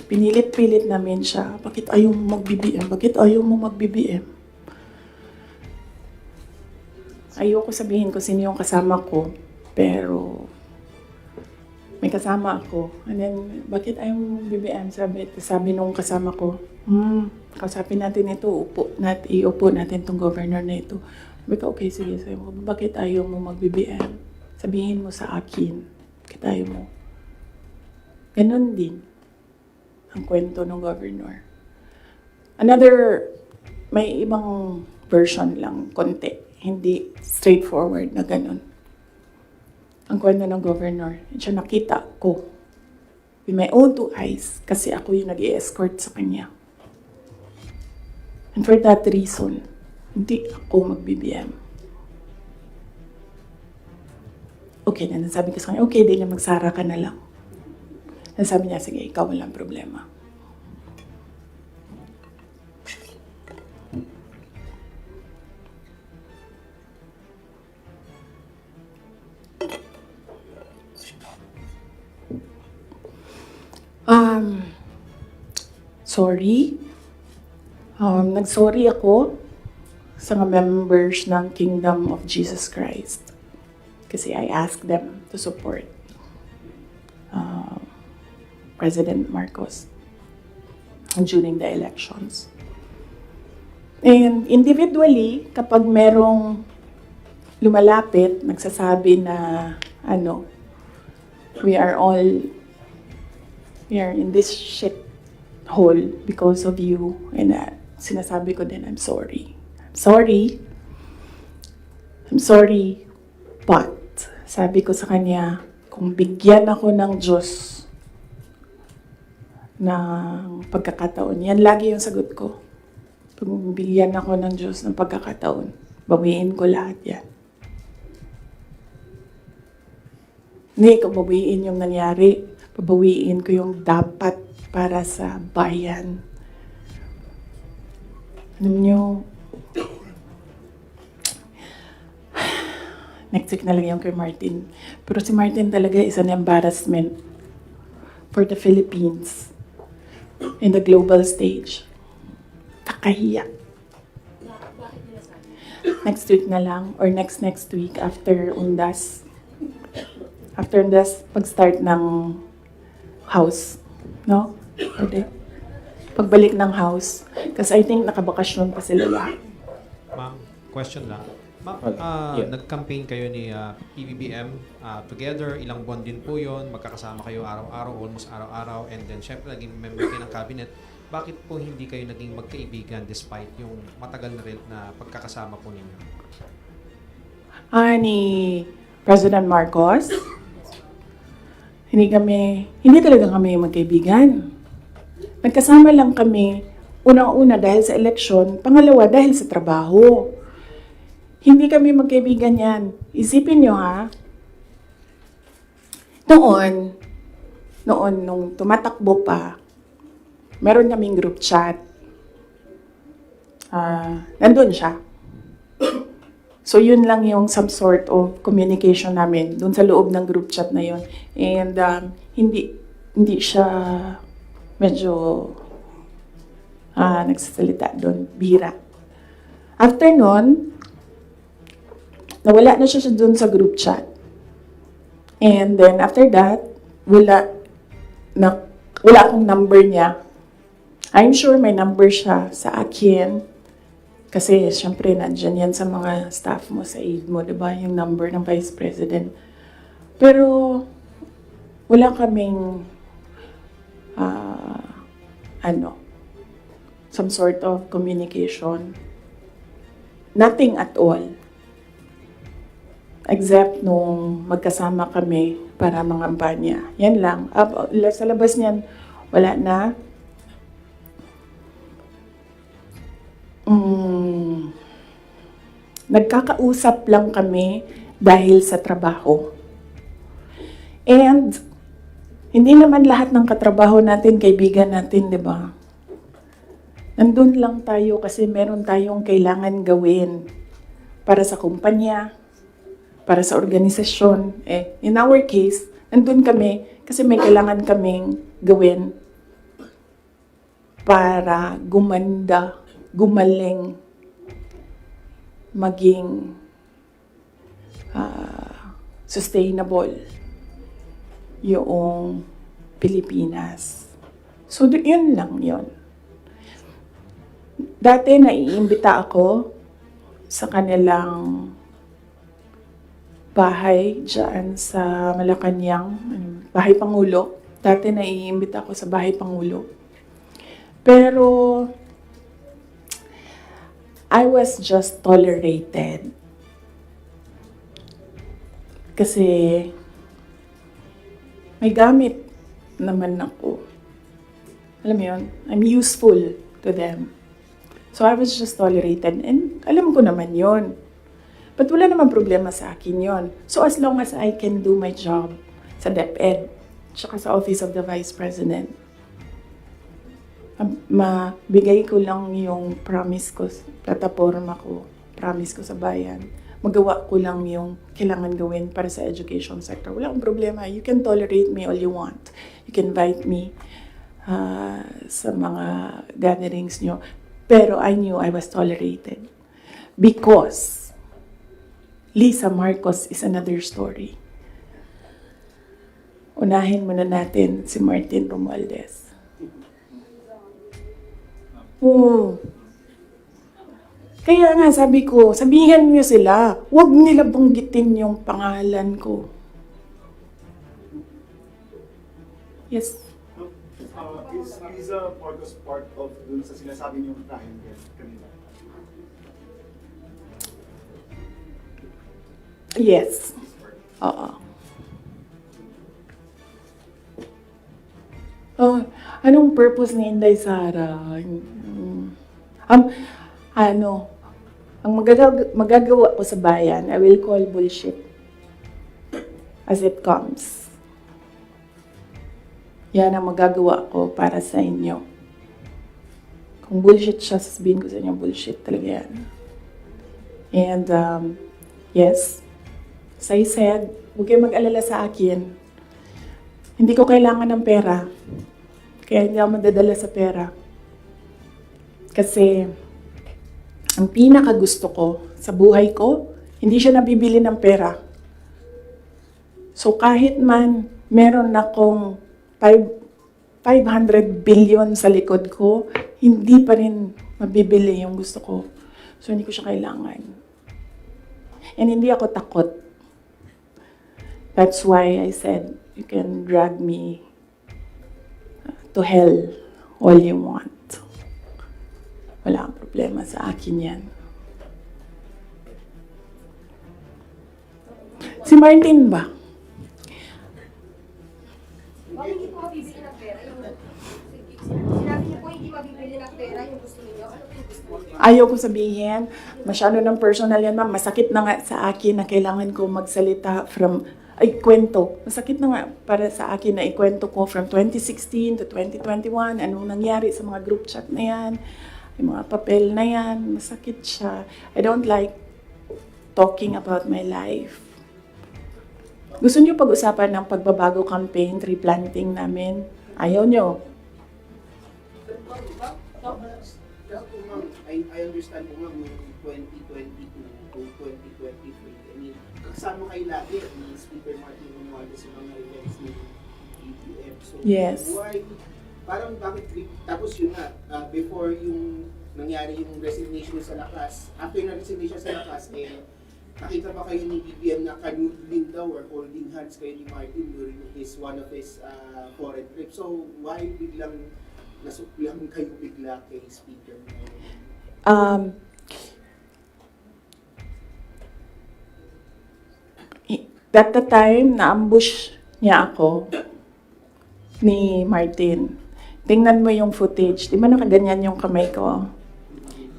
Pinilit-pilit namin siya, bakit ayaw mo mag-BBM? Bakit ayaw mo mag-BBM? Ayaw ko sabihin kung sino yung kasama ko, pero may kasama ako. And then, bakit ayaw mo mag-BBM? Sabi nung kasama ko, kausapin natin ito, iupo natin tong governor na ito. Sabi ko, okay, sige. Sabi ko, bakit ayaw mo mag-BBM? Sabihin mo sa akin. Bakit ayaw mo? Ganon din ang kwento ng governor. May ibang version lang, konti. Hindi straightforward na ganon. Ang kwento ng governor, siya nakita ko with my own 2 eyes kasi ako yung nag-i-escort sa kanya. And for that reason, hindi ako mag-BBM. Okay na, sabi ko sa kanya, okay, di na magsara ka na lang. And sabi niya, sige, ikaw walang problema. Sorry. Nag-sorry ako sa mga members ng Kingdom of Jesus Christ. Kasi I asked them to support President Marcos during the elections. And individually, kapag merong lumalapit, nagsasabi na, we are in this shit hole because of you. And sinasabi ko din, I'm sorry. I'm sorry, but sabi ko sa kanya, kung bigyan ako ng Diyos ng pagkakataon, yan lagi yung sagot ko. Kung bigyan ako ng Diyos ng pagkakataon, bawiin ko lahat yan. Hindi ko bawiin yung nangyari. Babawiin ko yung dapat para sa bayan. Alam nyo, next week na lang yung kay Martin. Pero si Martin talaga is an embarrassment for the Philippines in the global stage. Kakahiya. Next week na lang or next week after Undas. After Undas, pag-start ng house. No? Pwede. Pagbalik ng house. Kasi I think nakabakasyon pa sila lahat. Ma'am, question lang. Ma'am, nag-campaign kayo ni PBBM together, ilang buwan din po yun, magkakasama kayo araw-araw, almost araw-araw, and then syempre naging member kayo ng cabinet. Bakit po hindi kayo naging magkaibigan despite yung matagal na rin na pagkakasama po ninyo? Ni President Marcos, hindi talaga kami magkaibigan. Nagkasama lang kami, unang-una dahil sa eleksyon, pangalawa dahil sa trabaho. Hindi kami magkaibigan yan. Isipin nyo ha, noon, nung tumatakbo pa, meron kaming group chat. Nandun siya. So yun lang yung some sort of communication namin dun sa loob ng group chat na yun. And hindi siya medyo nagsasalita doon, bihira. After nun, nawala na siya doon sa group chat. And then after that, wala akong number niya. I'm sure may number siya sa akin. Kasi syempre nandyan yan sa mga staff mo, sa aide mo, diba? Yung number ng Vice President. Pero wala kaming some sort of communication. Nothing at all. Except nung magkasama kami para mangampanya. Yan lang. Sa labas niyan, wala na. Nagkakausap lang kami dahil sa trabaho. And hindi naman lahat ng katrabaho natin, kaibigan natin, di ba? Nandun lang tayo kasi meron tayong kailangan gawin para sa kumpanya, para sa organisasyon. In our case, nandun kami kasi may kailangan kaming gawin para gumanda, gumaling, maging sustainable yung Pilipinas. So, yun lang yun. Dati naiimbita ako sa kanilang bahay dyan sa Malacanang, Bahay Pangulo. Dati naiimbita ako sa Bahay Pangulo. Pero I was just tolerated. Kasi may gamit naman ako. Alam mo yun? I'm useful to them. So I was just tolerated. And alam ko naman yun. But wala naman problema sa akin yun. So as long as I can do my job sa DepEd, tsaka sa Office of the Vice President, mabigay ko lang yung promise ko, plataforma ko, promise ko sa bayan. Magawa ko lang yung kailangan gawin para sa education sector. Wala akong problema. You can tolerate me all you want. You can invite me sa mga gatherings nyo. Pero I knew I was tolerated because Lisa Marcos is another story. Unahin muna natin si Martin Romualdez. Oo. Kaya nga sabi ko, sabihan niyo sila, huwag nila banggitin yung pangalan ko. Yes. Is Liza Marcos part of dun sa sinasabi niyong triangle kanina? Yes. Oo. Oh, anong purpose ni Inday Sara? Ang magagawa ko sa bayan, I will call bullshit as it comes. Yan ang magagawa ko para sa inyo. Kung bullshit siya, sasabihin ko sa inyo, bullshit talaga yan. And, yes, as I said, huwag kayong mag-alala sa akin. Hindi ko kailangan ng pera. Kaya hindi ako madadala sa pera. Kasi, ang pinakagusto ko sa buhay ko, hindi siya nabibili ng pera. So kahit man meron akong 500 billion sa likod ko, hindi pa rin mabibili yung gusto ko. So hindi ko siya kailangan. And hindi ako takot. That's why I said, you can drag me to hell all you want. Wala kang problema sa akin yan. Si Martin ba? Hindi po mabibili ng pera yung... Sinabi niyo po hindi mabibili ng pera yung gusto niyo. Ano po yung gusto niyo? Ayaw ko sabihin. Masyado ng personal yan, ma'am. Masakit na nga sa akin na kailangan ko magsalita from... Ay, kwento. Masakit na nga para sa akin na ikwento ko from 2016 to 2021. Anong nangyari sa mga group chat na yan. Yung mga papel na yan, masakit siya. I don't like talking about my life. Gusto niyo pag-usapan ng pagbabago campaign, tree planting namin? Ayaw niyo. I understand po ma'am, yung 2022 to 2023, I mean, kasama kayo lagi ni Speaker Martin Romualdez sa mga events ni BBM. So, Yes. why, parang bakit, tapos yun nga, before yung nangyari yung resignation sa lakas, after na resignation sa lakas, nakita ba kayo ni BBM na kanudling daw or holding hands kayo ni Martin during one of his foreign trips? So, why biglang nasuklang kayo bigla kay Speaker? At the time, na-ambush niya ako ni Martin. Tingnan mo yung footage. Di ba nakaganyan yung kamay ko?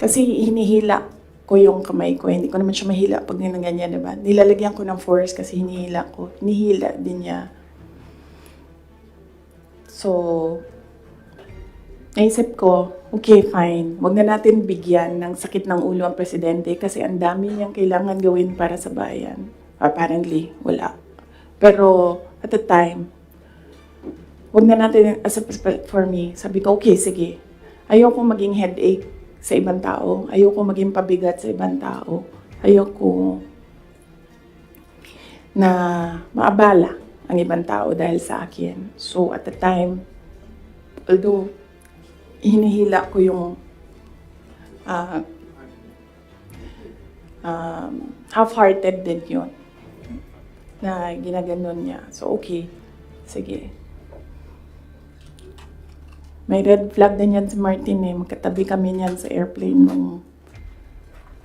Kasi hinihila ko yung kamay ko. Hindi ko naman siya mahila pag ganyan, di ba? Nilalagyan ko ng force kasi hinihila ko. Hinihila din niya. So, naisip ko, okay, fine. Huwag na natin bigyan ng sakit ng ulo ang presidente kasi ang dami niyang kailangan gawin para sa bayan. Apparently, wala. Pero, at the time, huwag na natin, for me, sabi ko, okay, sige. Ayoko maging headache sa ibang tao. Ayoko maging pabigat sa ibang tao. Ayoko na maabala ang ibang tao dahil sa akin. So, at the time, although, hinihila ko yung half-hearted din yun na ginaganon niya. So, okay. Sige. May red flag din yan si Martin eh. Magkatabi kami niyan sa airplane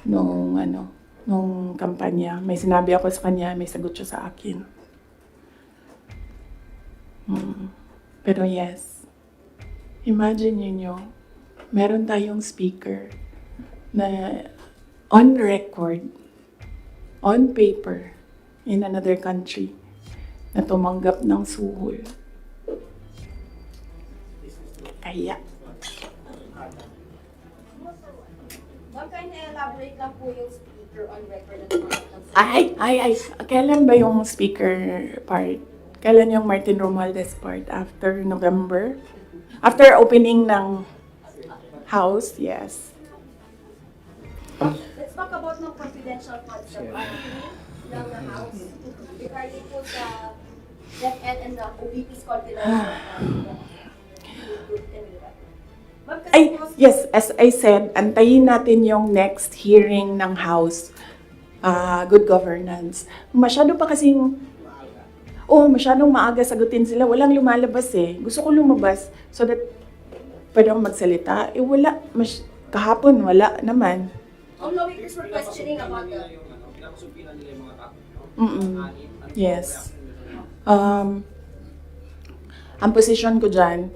nung kampanya. May sinabi ako sa kanya, may sagot siya sa akin. Pero yes, imagine niyo, meron tayong speaker na on record, on paper, in another country, na tumanggap ng suhol. Kaya. Ma'am, can you elaborate lang po yung speaker on record at Ay. Kailan ba yung speaker part? Kailan yung Martin Romualdez part? After November? After opening ng house, yes. Let's talk about ng confidential funds ng ng House. Regarding po sa DepEd and the OVP's confidential funds. Ay, yes, as I said, antayin natin yung next hearing ng House, Good Governance. Masyado pa kasing, masyadong maaga sagutin sila. Walang lumalabas eh. Gusto ko lumabas so that pwede akong magsalita. Wala. Kahapon, wala naman. Lawmakers were questioning about the... Yes. Ang position ko dyan,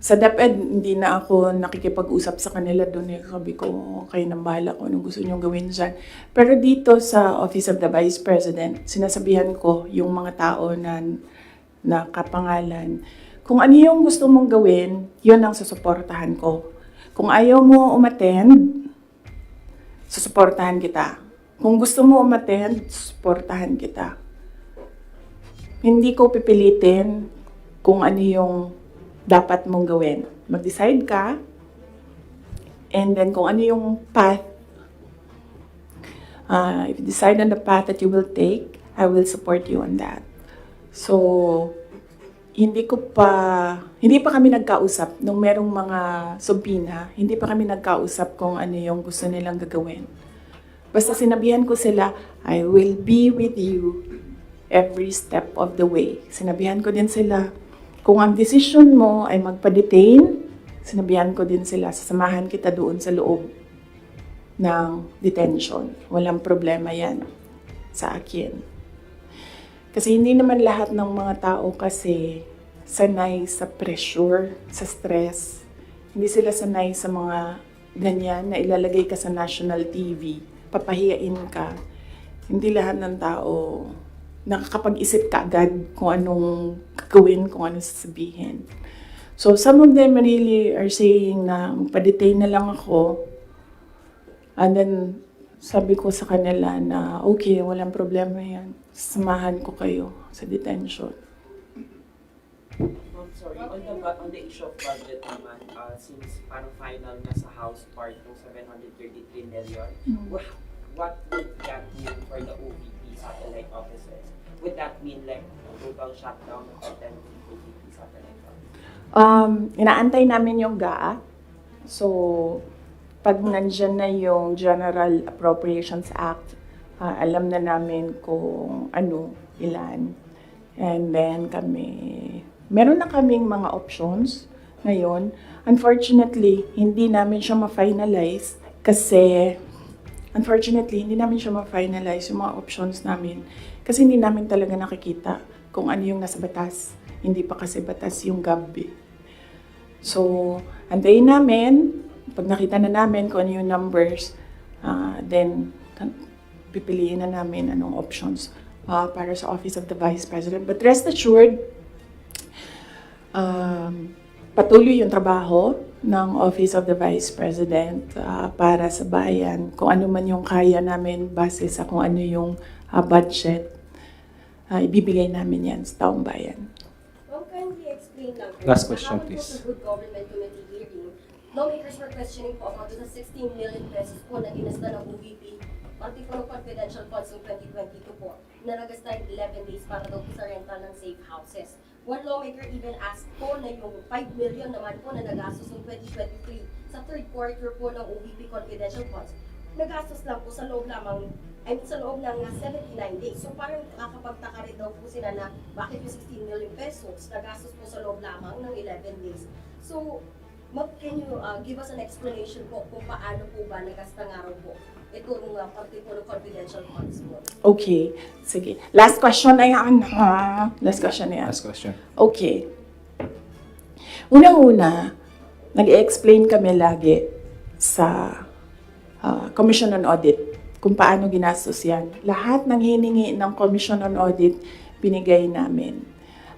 sa DepEd, hindi na ako nakikipag-usap sa kanila doon. Sabi ko, kayo nang bahala ko anong gusto nyo gawin dyan. Pero dito sa Office of the Vice President, sinasabihan ko yung mga tao na kapangalan, kung ano yung gusto mong gawin, yun ang susuportahan ko. Kung ayaw mo umattend, susuportahan kita. Kung gusto mo umattend, susuportahan kita. Hindi ko pipilitin kung ano yung dapat mong gawin. Mag-decide ka, and then kung ano yung path, if you decide on the path that you will take, I will support you on that. So, hindi pa kami nagkausap nung merong mga subpoena, hindi pa kami nagkausap kung ano yung gusto nilang gagawin. Basta sinabihan ko sila, I will be with you every step of the way. Sinabihan ko din sila, kung ang decision mo ay magpa-detain, sinabihan ko din sila, sasamahan kita doon sa loob ng detention. Walang problema yan sa akin. Kasi hindi naman lahat ng mga tao kasi sanay sa pressure, sa stress. Hindi sila sanay sa mga ganyan na ilalagay ka sa national TV, papahiyain ka. Hindi lahat ng tao nakakapag-isip ka agad kung anong gagawin, kung anong sasabihin. So, some of them really are saying na magpa-detain na lang ako. And then, sabi ko sa kanila na, okay, walang problema yan. Samahan ko kayo sa detention. Sorry, on the issue of budget naman, since parang final na sa House part ng 733 million, what would that mean for the OVP satellite offices? Would that mean like total shutdown of 10 OVP satellite offices? Inaantay namin yung GAA. So, pag nandyan na yung General Appropriations Act, alam na namin kung ano, ilan. And then meron na kaming mga options ngayon. Unfortunately, hindi namin siya ma-finalize kasi yung mga options namin kasi hindi namin talaga nakikita kung ano yung nasa batas. Hindi pa kasi batas yung GAB. So, antayin namin. Pag nakita na namin kung ano yung numbers, then pipiliin na namin anong options para sa Office of the Vice President. But rest assured, patuloy yung trabaho ng Office of the Vice President para sa bayan. Kung ano man yung kaya namin base sa kung ano yung budget, ibibigay namin yan sa taong bayan. Kindly explain lang po. Last question, Kahapon please. po sa Good Government Committee hearing, lawmakers were questioning po about the 16 million pesos po na ginasta ng OVP, pati po ng confidential funds ng 2022 po, na nagasta yung 11 days para daw po sa rental ng safe houses. One lawmaker even asked po na yung 5 million naman po na nagastos ng 2023 sa third quarter po ng OVP confidential funds, nagastos lang po sa loob lamang, sa loob ng 79 days. So parang nakakapagtaka rin daw po sila na bakit yung 16 million pesos nagastos po sa loob lamang ng 11 days. So, can you give us an explanation po kung paano po ba nagasta nga raw po itong parte po ng confidential funds po? Okay, sige. Last question na yan. Last question na yan. Last question. Okay. Unang-una, nag-explain kami lagi sa Commission on Audit kung paano ginastos yan. Lahat ng hiningi ng Commission on Audit, binigay namin.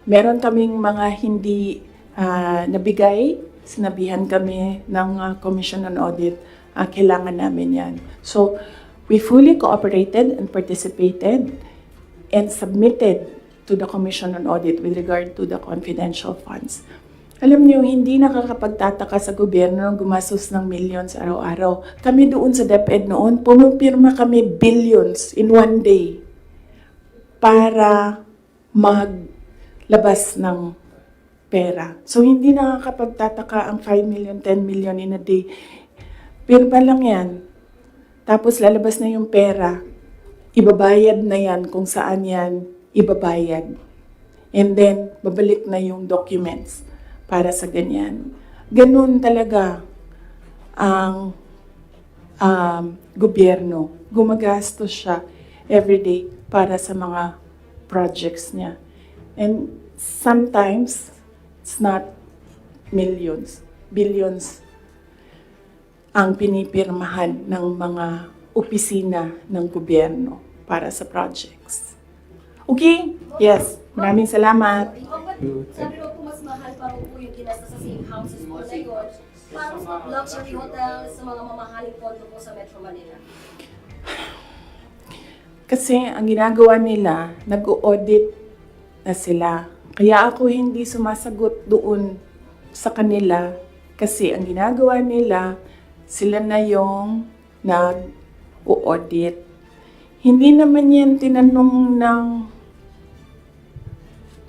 Meron kaming mga hindi nabigay, sinabihan kami ng Commission on Audit, kailangan namin yan. So, we fully cooperated and participated and submitted to the Commission on Audit with regard to the confidential funds. Alam niyo, hindi nakakapagtataka sa gobyerno na gumastos ng millions araw-araw. Kami doon sa DepEd noon, pumipirma kami billions in one day para maglabas ng pera. So, hindi nakakapagtataka ang 5 million, 10 million in a day. Pirma lang yan. Tapos lalabas na yung pera. Ibabayad na yan kung saan yan ibabayad. And then, babalik na yung documents para sa ganyan. Ganun talaga ang gobyerno. Gumagastos siya everyday para sa mga projects niya. And sometimes, it's not millions, billions ang pinipirmahan ng mga opisina ng gobyerno para sa projects. Okay? Yes. Maraming salamat. Sabi mo po mas mahal pa rin po yung ginasta sa safe houses po na yun. Parang sa luxury hotels, sa mga mamahaling condo po sa Metro Manila. Kasi ang ginagawa nila, nag-audit na sila. Kaya ako hindi sumasagot doon sa kanila kasi ang ginagawa nila, sila na yung nag-audit. Hindi naman yan tinanong ng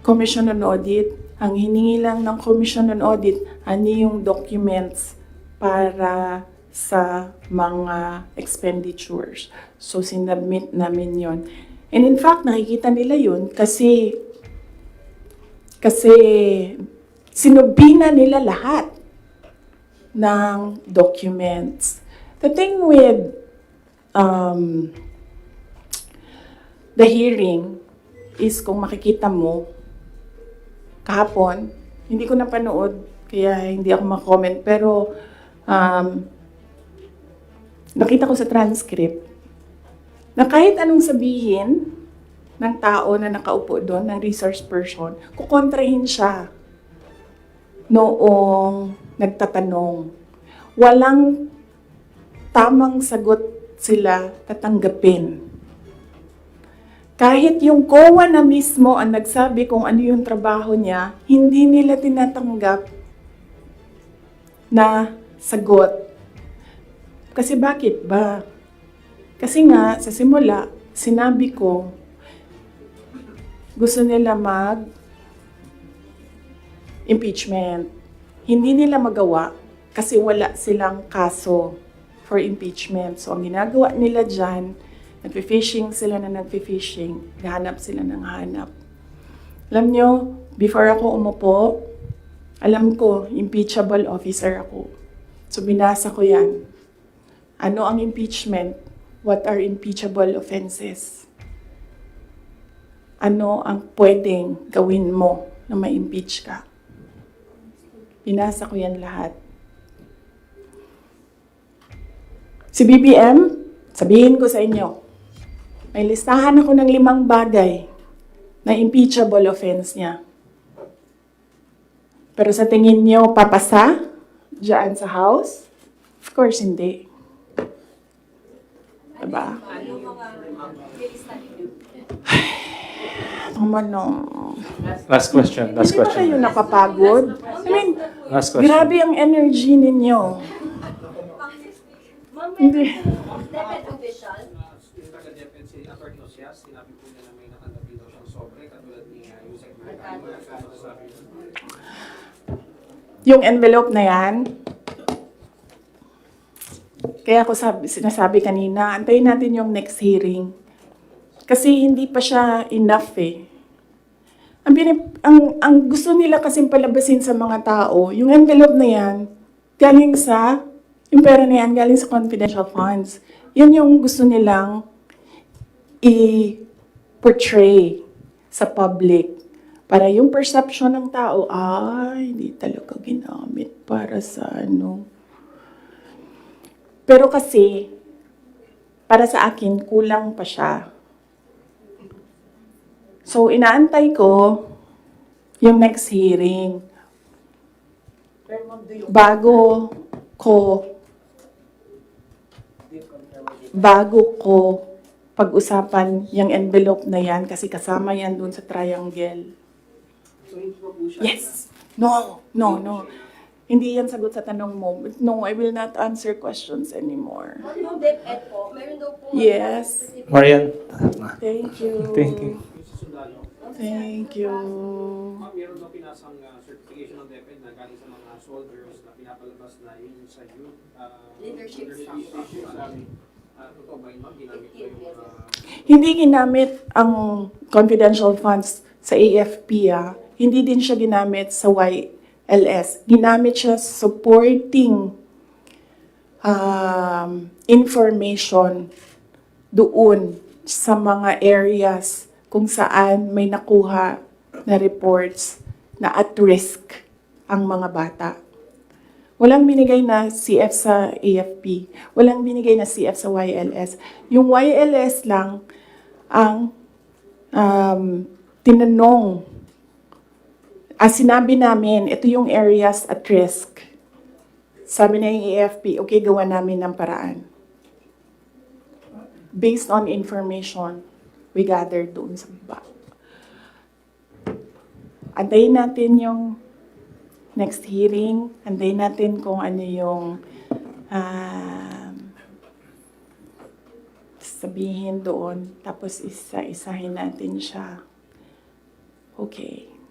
Commission on Audit. Ang hiningi lang ng Commission on Audit, ano yung documents para sa mga expenditures. So, sinubmit namin yon. And in fact, nakikita nila yun kasi sinubina nila lahat ng documents. The thing with the hearing is kung makikita mo, kahapon, hindi ko napanood, kaya hindi ako mag-comment, pero nakita ko sa transcript na kahit anong sabihin ng tao na nakaupo doon, ng resource person, kukontrahin siya noong nagtatanong. Walang tamang sagot sila tatanggapin. Kahit yung COA na mismo ang nagsabi kung ano yung trabaho niya, hindi nila tinatanggap na sagot. Kasi bakit ba? Kasi nga, sa simula, sinabi ko, gusto nila mag-impeachment. Hindi nila magawa kasi wala silang kaso for impeachment. So, ang ginagawa nila dyan, nagfi-fishing sila na nagfi-fishing, hanap sila ng hanap. Alam nyo, before ako umupo, alam ko, impeachable officer ako. So, binasa ko yan. Ano ang impeachment? What are impeachable offenses? Ano ang pwedeng gawin mo na ma-impeach ka? Binasa ko yan lahat. Si BBM, sabihin ko sa inyo, may listahan ako ng 5 bagay na impeachable offense niya. Pero sa tingin niyo, papasa dyan sa House? Of course, hindi. Diba? Last question. Hindi ba kayo napapagod? I mean, Last question. grabe ang energy ninyo. Hindi. DepEd official, Yung taga-DepEd si Atty. Osias, sinabi po niya na may nakatabi daw siyang sobre, katulad ni Yusek Mercado. Yung envelope na yan, kaya ako sinasabi kanina, antayin natin yung next hearing. Kasi hindi pa siya enough eh. Ang gusto nila kasing palabasin sa mga tao, yung envelope na yan, galing sa, yung pera na yan, galing sa confidential funds. Yan yung gusto nilang i-portray sa public. Para yung perception ng tao, ay, hindi talaga ginamit para sa ano. Pero kasi, para sa akin, kulang pa siya. So, inaantay ko yung next hearing. Bago ko pag-usapan yung envelope na yan kasi kasama yan dun sa triangle. So, hindi pa po siya. Yes. No. Hindi yan sagot sa tanong mo. No, I will not answer questions anymore. On yung DepEd po, meron daw po Yes. Marian. Thank you. Thank you. Thank you. Meron daw pinasang certification ng DepEd na galing sa mga soldiers na pinapalabas na yun sa youth Leadership issues. Totoo ba yun, ma'am? Ginamit ko yung Hindi ginamit ang confidential funds sa AFP. Hindi din siya ginamit sa YLS. Ginamit siya supporting information doon sa mga areas kung saan may nakuha na reports na at risk ang mga bata. Walang binigay na CF sa AFP. Walang binigay na CF sa YLS. Yung YLS lang ang tinanong. Sinabi namin, ito yung areas at risk. Sabi na yung AFP, okay, gawa namin ng paraan. Based on information we gathered doon sa baba. Antayin natin yung next hearing, antayin natin kung ano yung sabihin doon, tapos isa-isahin natin siya. Okay.